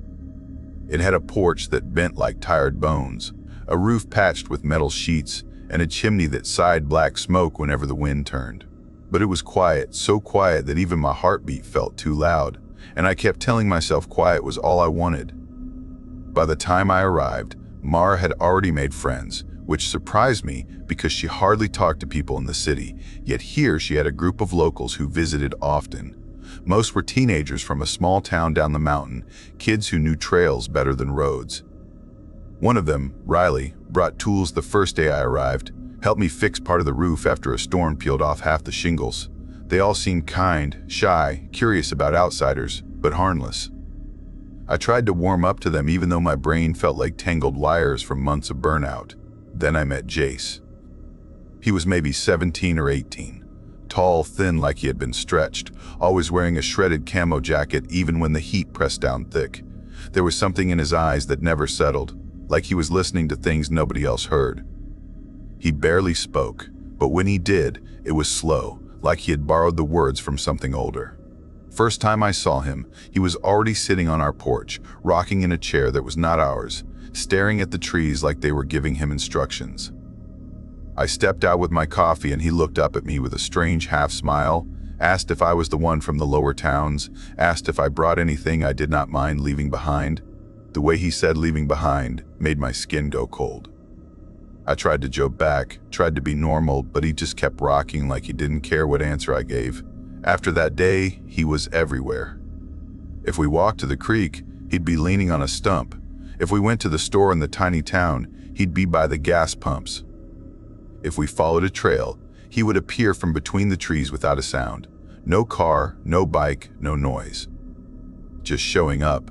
It had a porch that bent like tired bones, a roof patched with metal sheets, and a chimney that sighed black smoke whenever the wind turned. But it was quiet, so quiet that even my heartbeat felt too loud, and I kept telling myself quiet was all I wanted. By the time I arrived, Mara had already made friends, which surprised me because she hardly talked to people in the city, yet here she had a group of locals who visited often. Most were teenagers from a small town down the mountain, kids who knew trails better than roads. One of them, Riley, brought tools the first day I arrived, helped me fix part of the roof after a storm peeled off half the shingles. They all seemed kind, shy, curious about outsiders, but harmless. I tried to warm up to them even though my brain felt like tangled wires from months of burnout. Then I met Jace. He was maybe 17 or 18, tall, thin like he had been stretched, always wearing a shredded camo jacket even when the heat pressed down thick. There was something in his eyes that never settled, like he was listening to things nobody else heard. He barely spoke, but when he did, it was slow, like he had borrowed the words from something older. First time I saw him, he was already sitting on our porch, rocking in a chair that was not ours, staring at the trees like they were giving him instructions. I stepped out with my coffee and he looked up at me with a strange half smile, asked if I was the one from the lower towns, asked if I brought anything I did not mind leaving behind. The way he said leaving behind made my skin go cold. I tried to joke back, tried to be normal, but he just kept rocking like he didn't care what answer I gave. After that day, he was everywhere. If we walked to the creek, he'd be leaning on a stump. If we went to the store in the tiny town, he'd be by the gas pumps. If we followed a trail, he would appear from between the trees without a sound. No car, no bike, no noise. Just showing up,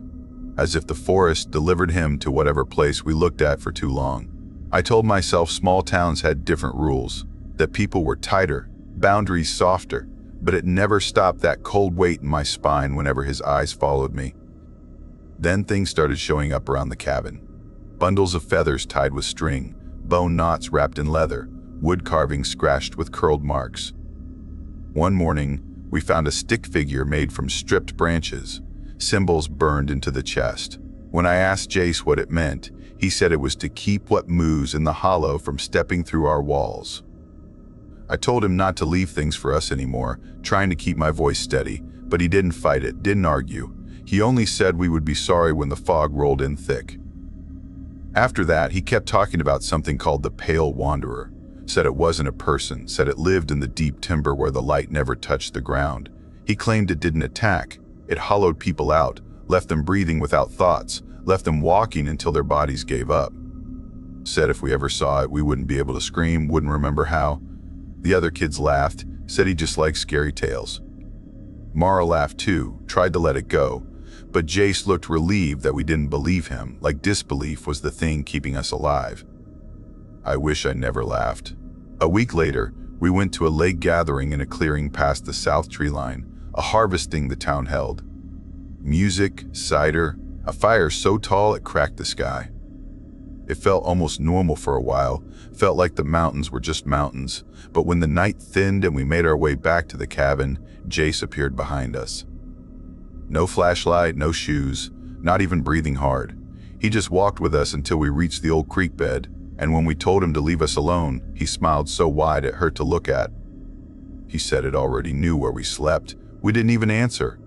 as if the forest delivered him to whatever place we looked at for too long. I told myself small towns had different rules, that people were tighter, boundaries softer, but it never stopped that cold weight in my spine whenever his eyes followed me. Then things started showing up around the cabin. Bundles of feathers tied with string, bone knots wrapped in leather, wood carvings scratched with curled marks. One morning, we found a stick figure made from stripped branches, symbols burned into the chest. When I asked Jace what it meant, he said it was to keep what moves in the hollow from stepping through our walls. I told him not to leave things for us anymore, trying to keep my voice steady, but he didn't fight it, didn't argue. He only said we would be sorry when the fog rolled in thick. After that, he kept talking about something called the Pale Wanderer, said it wasn't a person, said it lived in the deep timber where the light never touched the ground. He claimed it didn't attack, it hollowed people out, left them breathing without thoughts, left them walking until their bodies gave up. Said if we ever saw it, we wouldn't be able to scream, wouldn't remember how. The other kids laughed, said he just liked scary tales. Mara laughed too, tried to let it go, but Jace looked relieved that we didn't believe him, like disbelief was the thing keeping us alive. I wish I never laughed. A week later, we went to a lake gathering in a clearing past the south tree line, a harvesting the town held. Music, cider, a fire so tall it cracked the sky. It felt almost normal for a while, felt like the mountains were just mountains, but when the night thinned and we made our way back to the cabin, Jace appeared behind us. No flashlight, no shoes, not even breathing hard. He just walked with us until we reached the old creek bed, and when we told him to leave us alone, he smiled so wide it hurt to look at. He said it already knew where we slept. We didn't even answer.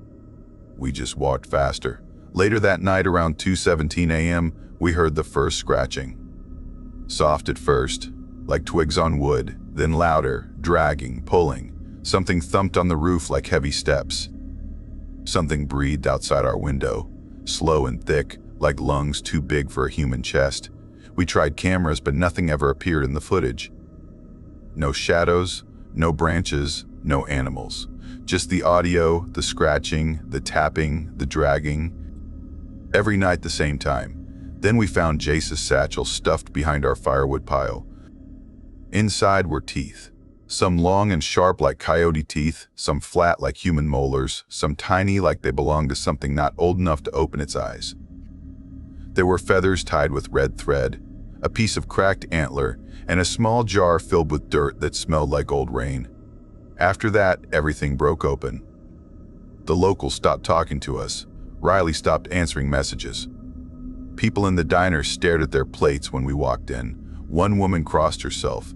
We just walked faster. Later that night around 2:17 a.m., we heard the first scratching. Soft at first, like twigs on wood, then louder, dragging, pulling. Something thumped on the roof like heavy steps. Something breathed outside our window, slow and thick, like lungs too big for a human chest. We tried cameras, but nothing ever appeared in the footage. No shadows, no branches, no animals. Just the audio, the scratching, the tapping, the dragging. Every night the same time. Then we found Jace's satchel stuffed behind our firewood pile. Inside were teeth, Some long and sharp like coyote teeth, some flat like human molars, some tiny like they belonged to something not old enough to open its eyes. There were feathers tied with red thread, a piece of cracked antler, and a small jar filled with dirt that smelled like old rain. After that, everything broke open. The locals stopped talking to us. Riley stopped answering messages. People in the diner stared at their plates when we walked in. One woman crossed herself.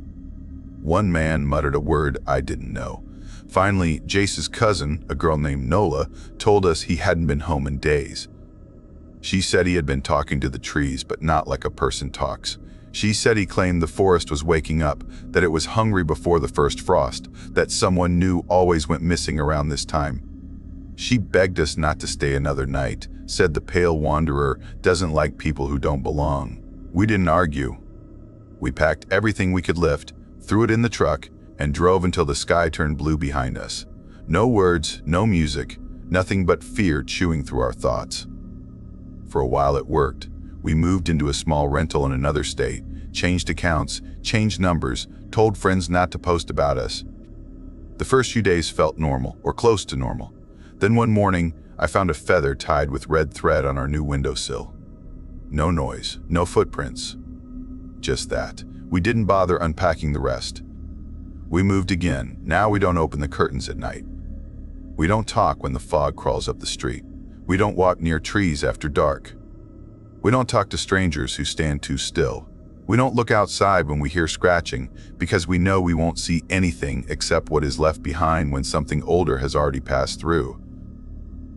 One man muttered a word I didn't know. Finally, Jace's cousin, a girl named Nola, told us he hadn't been home in days. She said he had been talking to the trees, but not like a person talks. She said he claimed the forest was waking up, that it was hungry before the first frost, that someone new always went missing around this time. She begged us not to stay another night, said the pale wanderer doesn't like people who don't belong. We didn't argue. We packed everything we could lift, threw it in the truck, and drove until the sky turned blue behind us. No words, no music, nothing but fear chewing through our thoughts. For a while it worked. We moved into a small rental in another state, changed accounts, changed numbers, told friends not to post about us. The first few days felt normal, or close to normal. Then one morning, I found a feather tied with red thread on our new windowsill. No noise, no footprints. Just that. We didn't bother unpacking the rest. We moved again. Now we don't open the curtains at night. We don't talk when the fog crawls up the street. We don't walk near trees after dark. We don't talk to strangers who stand too still. We don't look outside when we hear scratching because we know we won't see anything except what is left behind when something older has already passed through.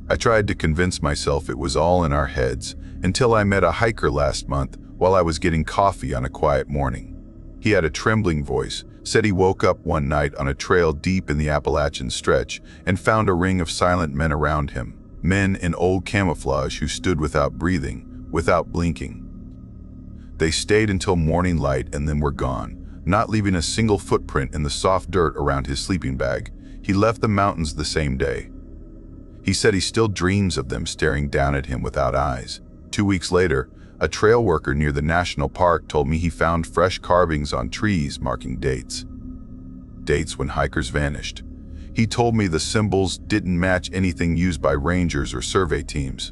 I tried to convince myself it was all in our heads until I met a hiker last month while I was getting coffee on a quiet morning. He had a trembling voice, said he woke up one night on a trail deep in the Appalachian stretch and found a ring of silent men around him. Men in old camouflage who stood without breathing, without blinking. They stayed until morning light and then were gone, not leaving a single footprint in the soft dirt around his sleeping bag. He left the mountains the same day. He said he still dreams of them staring down at him without eyes. 2 weeks later, a trail worker near the national park told me he found fresh carvings on trees marking dates. Dates when hikers vanished. He told me the symbols didn't match anything used by rangers or survey teams.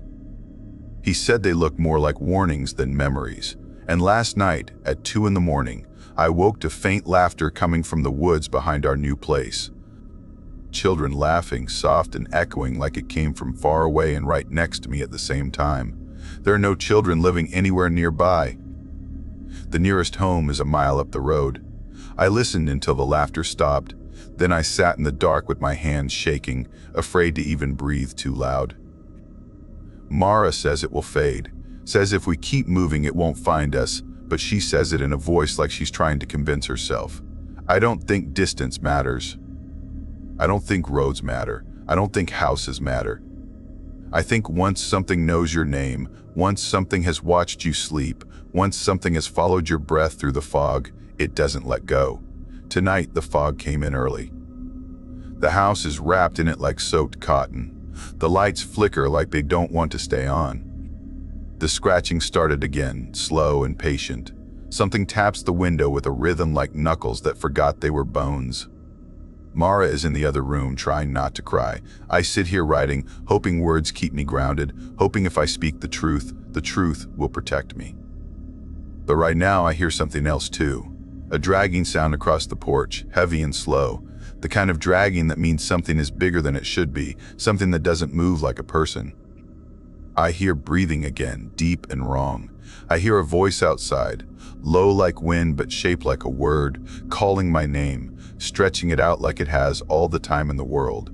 He said they looked more like warnings than memories. And last night, at 2 a.m, I woke to faint laughter coming from the woods behind our new place. Children laughing, soft and echoing like it came from far away and right next to me at the same time. There are no children living anywhere nearby. The nearest home is a mile up the road. I listened until the laughter stopped. Then I sat in the dark with my hands shaking, afraid to even breathe too loud. Mara says it will fade, says if we keep moving it won't find us, but she says it in a voice like she's trying to convince herself. I don't think distance matters. I don't think roads matter. I don't think houses matter. I think once something knows your name, once something has watched you sleep, once something has followed your breath through the fog, it doesn't let go. Tonight, the fog came in early. The house is wrapped in it like soaked cotton. The lights flicker like they don't want to stay on. The scratching started again, slow and patient. Something taps the window with a rhythm like knuckles that forgot they were bones. Mara is in the other room, trying not to cry. I sit here writing, hoping words keep me grounded, hoping if I speak the truth will protect me. But right now I hear something else too. A dragging sound across the porch, heavy and slow. The kind of dragging that means something is bigger than it should be, something that doesn't move like a person. I hear breathing again, deep and wrong. I hear a voice outside, low like wind but shaped like a word, calling my name, stretching it out like it has all the time in the world.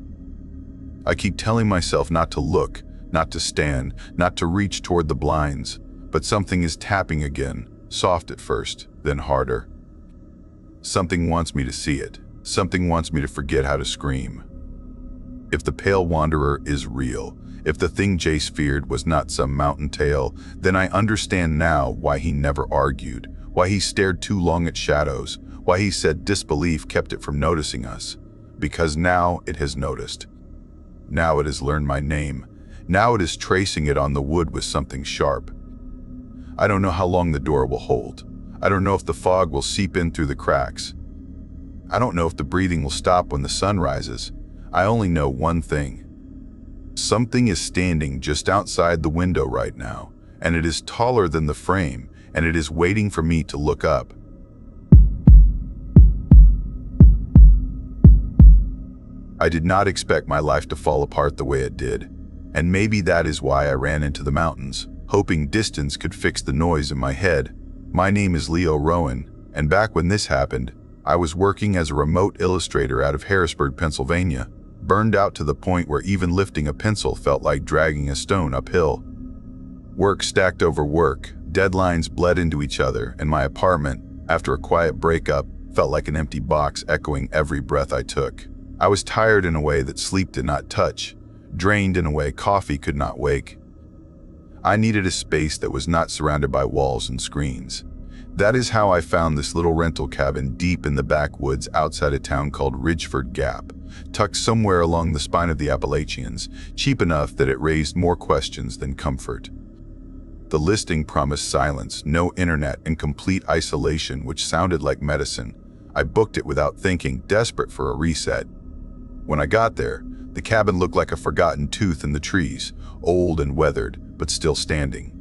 I keep telling myself not to look, not to stand, not to reach toward the blinds, but something is tapping again, soft at first, then harder. Something wants me to see it. Something wants me to forget how to scream. If the pale wanderer is real, if the thing Jace feared was not some mountain tale, then I understand now why he never argued, why he stared too long at shadows, why he said disbelief kept it from noticing us. Because now it has noticed. Now it has learned my name. Now it is tracing it on the wood with something sharp. I don't know how long the door will hold. I don't know if the fog will seep in through the cracks. I don't know if the breathing will stop when the sun rises. I only know one thing. Something is standing just outside the window right now, and it is taller than the frame, and it is waiting for me to look up. I did not expect my life to fall apart the way it did, and maybe that is why I ran into the mountains, hoping distance could fix the noise in my head. My name is Leo Rowan, and back when this happened, I was working as a remote illustrator out of Harrisburg, Pennsylvania, burned out to the point where even lifting a pencil felt like dragging a stone uphill. Work stacked over work, deadlines bled into each other, and my apartment, after a quiet breakup, felt like an empty box echoing every breath I took. I was tired in a way that sleep did not touch, drained in a way coffee could not wake. I needed a space that was not surrounded by walls and screens. That is how I found this little rental cabin deep in the backwoods outside a town called Ridgeford Gap, tucked somewhere along the spine of the Appalachians, cheap enough that it raised more questions than comfort. The listing promised silence, no internet, and complete isolation, which sounded like medicine. I booked it without thinking, desperate for a reset. When I got there, the cabin looked like a forgotten tooth in the trees, old and weathered, but still standing.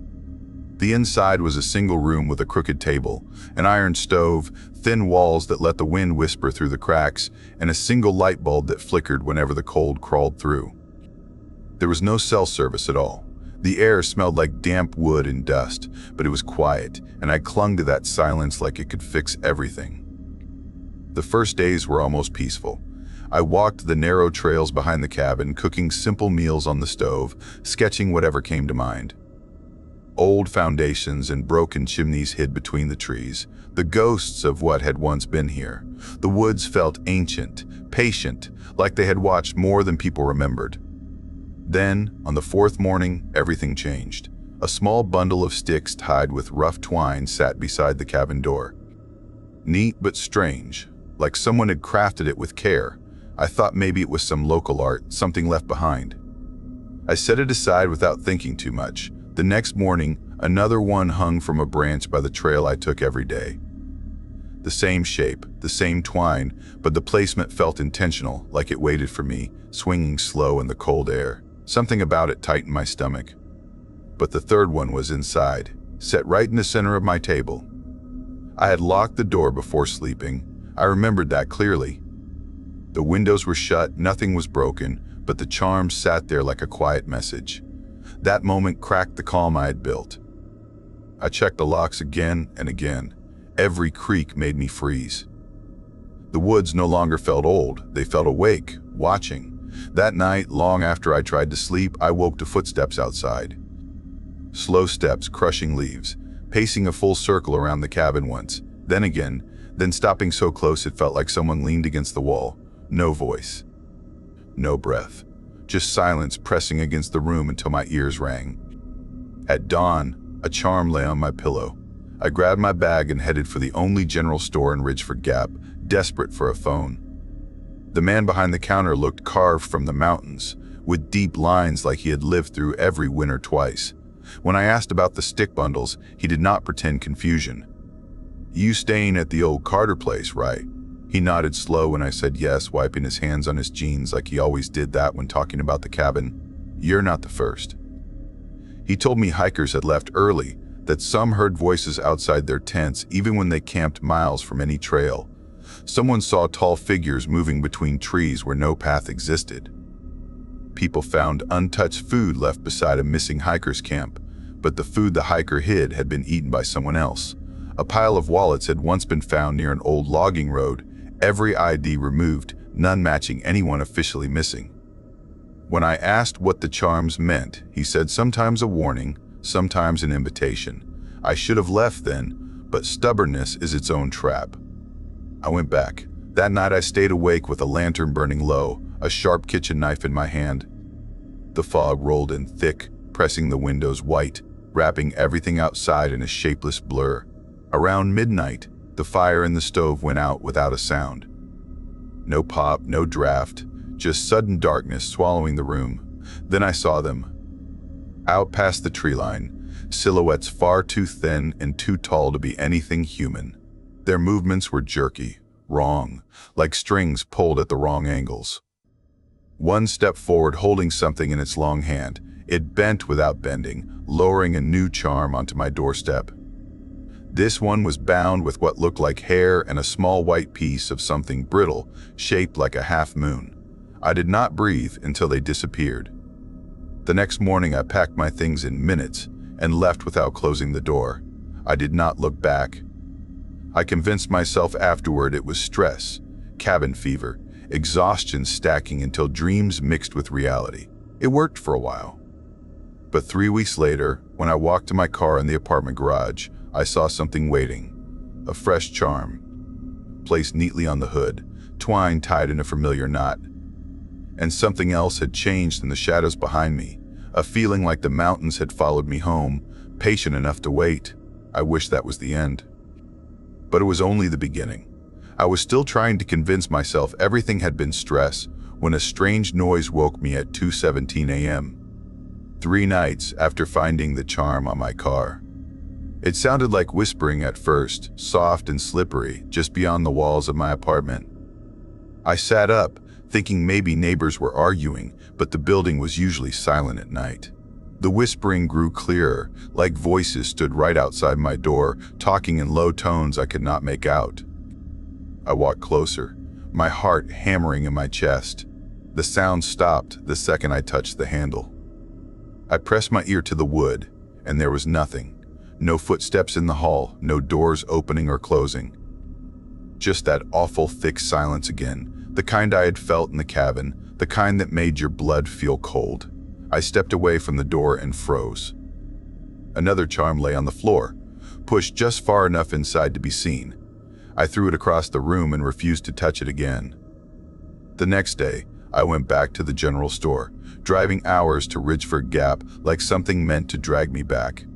The inside was a single room with a crooked table, an iron stove, thin walls that let the wind whisper through the cracks, and a single light bulb that flickered whenever the cold crawled through. There was no cell service at all. The air smelled like damp wood and dust, but it was quiet, and I clung to that silence like it could fix everything. The first days were almost peaceful. I walked the narrow trails behind the cabin, cooking simple meals on the stove, sketching whatever came to mind. Old foundations and broken chimneys hid between the trees, the ghosts of what had once been here. The woods felt ancient, patient, like they had watched more than people remembered. Then, on the fourth morning, everything changed. A small bundle of sticks tied with rough twine sat beside the cabin door. Neat but strange, like someone had crafted it with care. I thought maybe it was some local art, something left behind. I set it aside without thinking too much. The next morning, another one hung from a branch by the trail I took every day. The same shape, the same twine, but the placement felt intentional, like it waited for me, swinging slow in the cold air. Something about it tightened my stomach. But the third one was inside, set right in the center of my table. I had locked the door before sleeping. I remembered that clearly. The windows were shut, nothing was broken, but the charm sat there like a quiet message. That moment cracked the calm I had built. I checked the locks again and again. Every creak made me freeze. The woods no longer felt old, they felt awake, watching. That night, long after I tried to sleep, I woke to footsteps outside. Slow steps crushing leaves, pacing a full circle around the cabin once, then again, then stopping so close it felt like someone leaned against the wall. No voice, no breath, just silence pressing against the room until my ears rang. At dawn, a charm lay on my pillow. I grabbed my bag and headed for the only general store in Ridgeford Gap, desperate for a phone. The man behind the counter looked carved from the mountains, with deep lines like he had lived through every winter twice. When I asked about the stick bundles, he did not pretend confusion. "You staying at the old Carter place, right?" He nodded slow when I said yes, wiping his hands on his jeans like he always did that when talking about the cabin. "You're not the first." He told me hikers had left early, that some heard voices outside their tents even when they camped miles from any trail. Someone saw tall figures moving between trees where no path existed. People found untouched food left beside a missing hiker's camp, but the food the hiker hid had been eaten by someone else. A pile of wallets had once been found near an old logging road, every ID removed, none matching anyone officially missing. When I asked what the charms meant, he said sometimes a warning, sometimes an invitation. I should have left then, but stubbornness is its own trap. I went back. That night I stayed awake with a lantern burning low, a sharp kitchen knife in my hand. The fog rolled in thick, pressing the windows white, wrapping everything outside in a shapeless blur. Around midnight, the fire in the stove went out without a sound. No pop, no draft, just sudden darkness swallowing the room. Then I saw them. Out past the tree line, silhouettes far too thin and too tall to be anything human. Their movements were jerky, wrong, like strings pulled at the wrong angles. One step forward holding something in its long hand, it bent without bending, lowering a new charm onto my doorstep. This one was bound with what looked like hair and a small white piece of something brittle, shaped like a half moon. I did not breathe until they disappeared. The next morning I packed my things in minutes and left without closing the door. I did not look back. I convinced myself afterward it was stress, cabin fever, exhaustion stacking until dreams mixed with reality. It worked for a while. But 3 weeks later, when I walked to my car in the apartment garage, I saw something waiting. A fresh charm, placed neatly on the hood, twine tied in a familiar knot. And something else had changed in the shadows behind me, a feeling like the mountains had followed me home, patient enough to wait. I wished that was the end. But it was only the beginning. I was still trying to convince myself everything had been stress when a strange noise woke me at 2:17 a.m. 3 nights after finding the charm on my car. It sounded like whispering at first, soft and slippery, just beyond the walls of my apartment. I sat up, thinking maybe neighbors were arguing, but the building was usually silent at night. The whispering grew clearer, like voices stood right outside my door, talking in low tones I could not make out. I walked closer, my heart hammering in my chest. The sound stopped the second I touched the handle. I pressed my ear to the wood, and there was nothing. No footsteps in the hall, no doors opening or closing. Just that awful thick silence again, the kind I had felt in the cabin, the kind that made your blood feel cold. I stepped away from the door and froze. Another charm lay on the floor, pushed just far enough inside to be seen. I threw it across the room and refused to touch it again. The next day, I went back to the general store, driving hours to Ridgeford Gap like something meant to drag me back.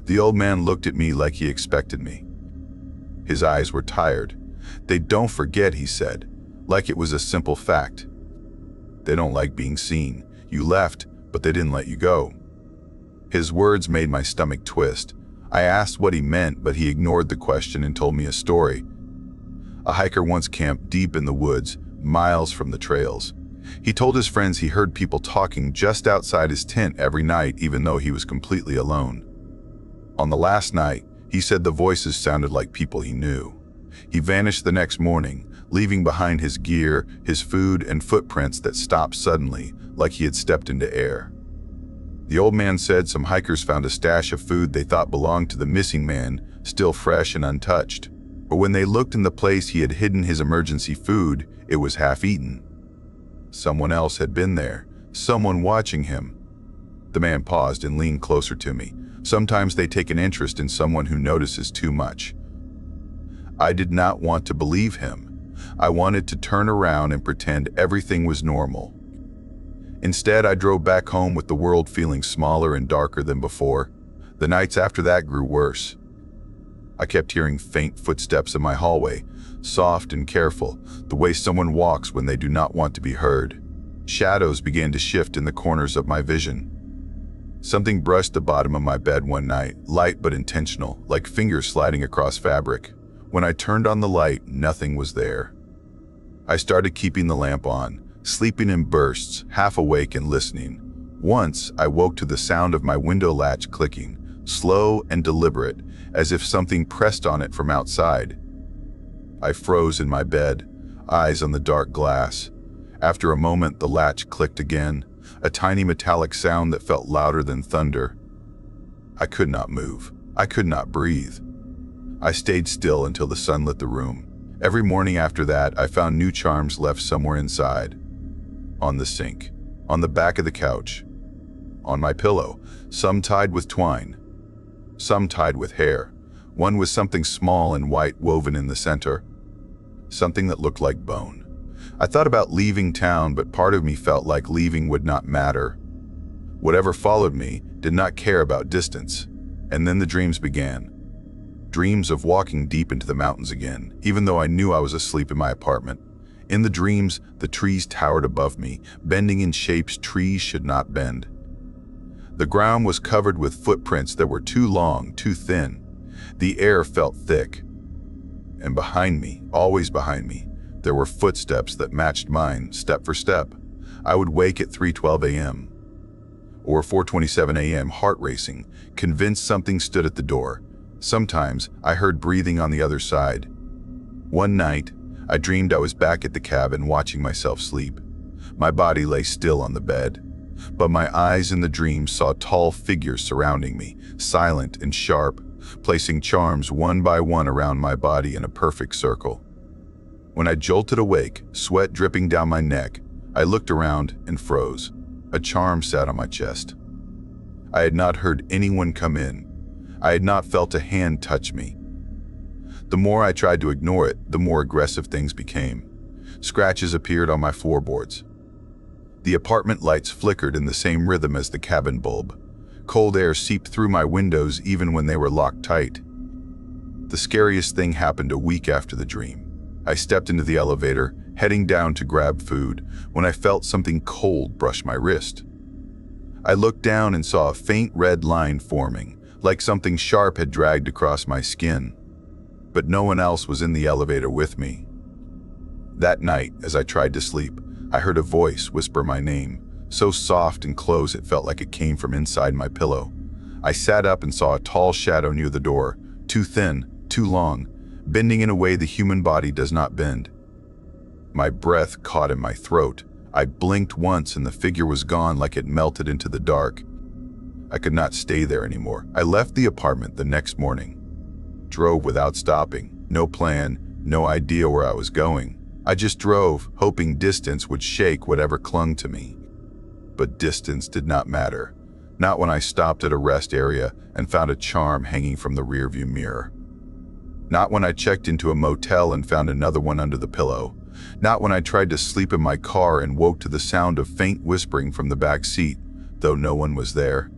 The old man looked at me like he expected me. His eyes were tired. "They don't forget," he said, like it was a simple fact. "They don't like being seen. You left, but they didn't let you go." His words made my stomach twist. I asked what he meant, but he ignored the question and told me a story. A hiker once camped deep in the woods, miles from the trails. He told his friends he heard people talking just outside his tent every night, even though he was completely alone. On the last night, he said the voices sounded like people he knew. He vanished the next morning, leaving behind his gear, his food, and footprints that stopped suddenly, like he had stepped into air. The old man said some hikers found a stash of food they thought belonged to the missing man, still fresh and untouched. But when they looked in the place he had hidden his emergency food, it was half-eaten. Someone else had been there, someone watching him. The man paused and leaned closer to me. Sometimes they take an interest in someone who notices too much. I did not want to believe him. I wanted to turn around and pretend everything was normal. Instead, I drove back home with the world feeling smaller and darker than before. The nights after that grew worse. I kept hearing faint footsteps in my hallway, soft and careful, the way someone walks when they do not want to be heard. Shadows began to shift in the corners of my vision. Something brushed the bottom of my bed one night, light but intentional, like fingers sliding across fabric. When I turned on the light, nothing was there. I started keeping the lamp on, sleeping in bursts, half awake and listening. Once, I woke to the sound of my window latch clicking, slow and deliberate, as if something pressed on it from outside. I froze in my bed, eyes on the dark glass. After a moment, the latch clicked again, a tiny metallic sound that felt louder than thunder. I could not move. I could not breathe. I stayed still until the sun lit the room. Every morning after that, I found new charms left somewhere inside. On the sink, on the back of the couch, on my pillow, some tied with twine, some tied with hair. One was something small and white woven in the center, something that looked like bone. I thought about leaving town, but part of me felt like leaving would not matter. Whatever followed me did not care about distance. And then the dreams began. Dreams of walking deep into the mountains again, even though I knew I was asleep in my apartment. In the dreams, the trees towered above me, bending in shapes trees should not bend. The ground was covered with footprints that were too long, too thin. The air felt thick. And behind me, always behind me, there were footsteps that matched mine, step for step. I would wake at 3:12 a.m. or 4:27 a.m., heart racing, convinced something stood at the door. Sometimes I heard breathing on the other side. One night, I dreamed I was back at the cabin watching myself sleep. My body lay still on the bed, but my eyes in the dream saw tall figures surrounding me, silent and sharp, placing charms one by one around my body in a perfect circle. When I jolted awake, sweat dripping down my neck, I looked around and froze. A charm sat on my chest. I had not heard anyone come in. I had not felt a hand touch me. The more I tried to ignore it, the more aggressive things became. Scratches appeared on my floorboards. The apartment lights flickered in the same rhythm as the cabin bulb. Cold air seeped through my windows even when they were locked tight. The scariest thing happened a week after the dream. I stepped into the elevator, heading down to grab food, when I felt something cold brush my wrist. I looked down and saw a faint red line forming, like something sharp had dragged across my skin. But no one else was in the elevator with me. That night, as I tried to sleep, I heard a voice whisper my name, so soft and close it felt like it came from inside my pillow. I sat up and saw a tall shadow near the door, too thin, too long, bending in a way the human body does not bend. My breath caught in my throat. I blinked once and the figure was gone like it melted into the dark. I could not stay there anymore. I left the apartment the next morning. Drove without stopping, no plan, no idea where I was going. I just drove, hoping distance would shake whatever clung to me. But distance did not matter. Not when I stopped at a rest area and found a charm hanging from the rearview mirror. Not when I checked into a motel and found another one under the pillow. Not when I tried to sleep in my car and woke to the sound of faint whispering from the back seat, though no one was there.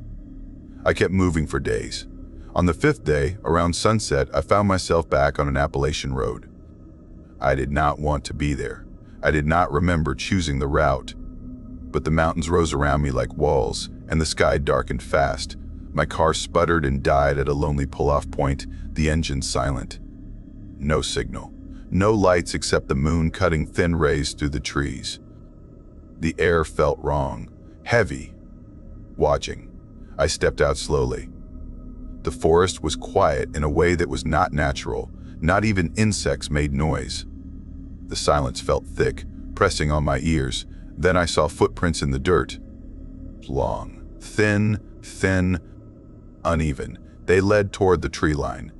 I kept moving for days. On the fifth day, around sunset, I found myself back on an Appalachian road. I did not want to be there. I did not remember choosing the route. But the mountains rose around me like walls, and the sky darkened fast. My car sputtered and died at a lonely pull-off point, the engine silent. No signal. No lights except the moon cutting thin rays through the trees. The air felt wrong, heavy. Watching, I stepped out slowly. The forest was quiet in a way that was not natural. Not even insects made noise. The silence felt thick, pressing on my ears. Then I saw footprints in the dirt. Long, thin, uneven. They led toward the tree line.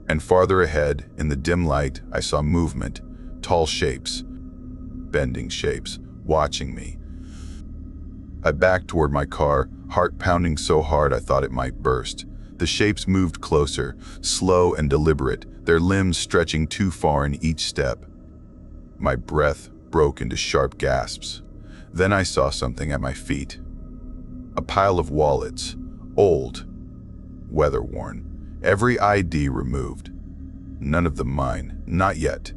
And farther ahead, in the dim light, I saw movement, tall shapes, bending shapes, watching me. I backed toward my car, heart pounding so hard I thought it might burst. The shapes moved closer, slow and deliberate, their limbs stretching too far in each step. My breath broke into sharp gasps. Then I saw something at my feet. A pile of wallets, old, weather-worn, every ID removed. None of them mine, not yet.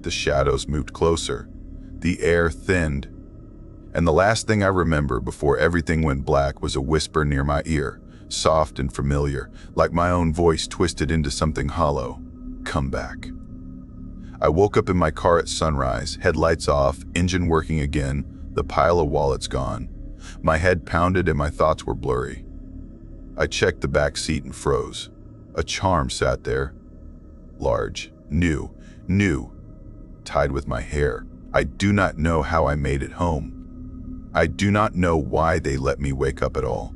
The shadows moved closer. The air thinned. And the last thing I remember before everything went black was a whisper near my ear, soft and familiar, like my own voice twisted into something hollow. Come back. I woke up in my car at sunrise, headlights off, engine working again, the pile of wallets gone. My head pounded and my thoughts were blurry. I checked the back seat and froze. A charm sat there. Large, new, tied with my hair. I do not know how I made it home. I do not know why they let me wake up at all.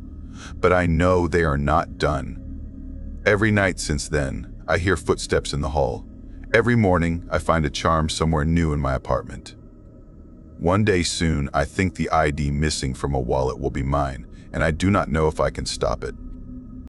But I know they are not done. Every night since then, I hear footsteps in the hall. Every morning, I find a charm somewhere new in my apartment. One day soon, I think the ID missing from a wallet will be mine, and I do not know if I can stop it.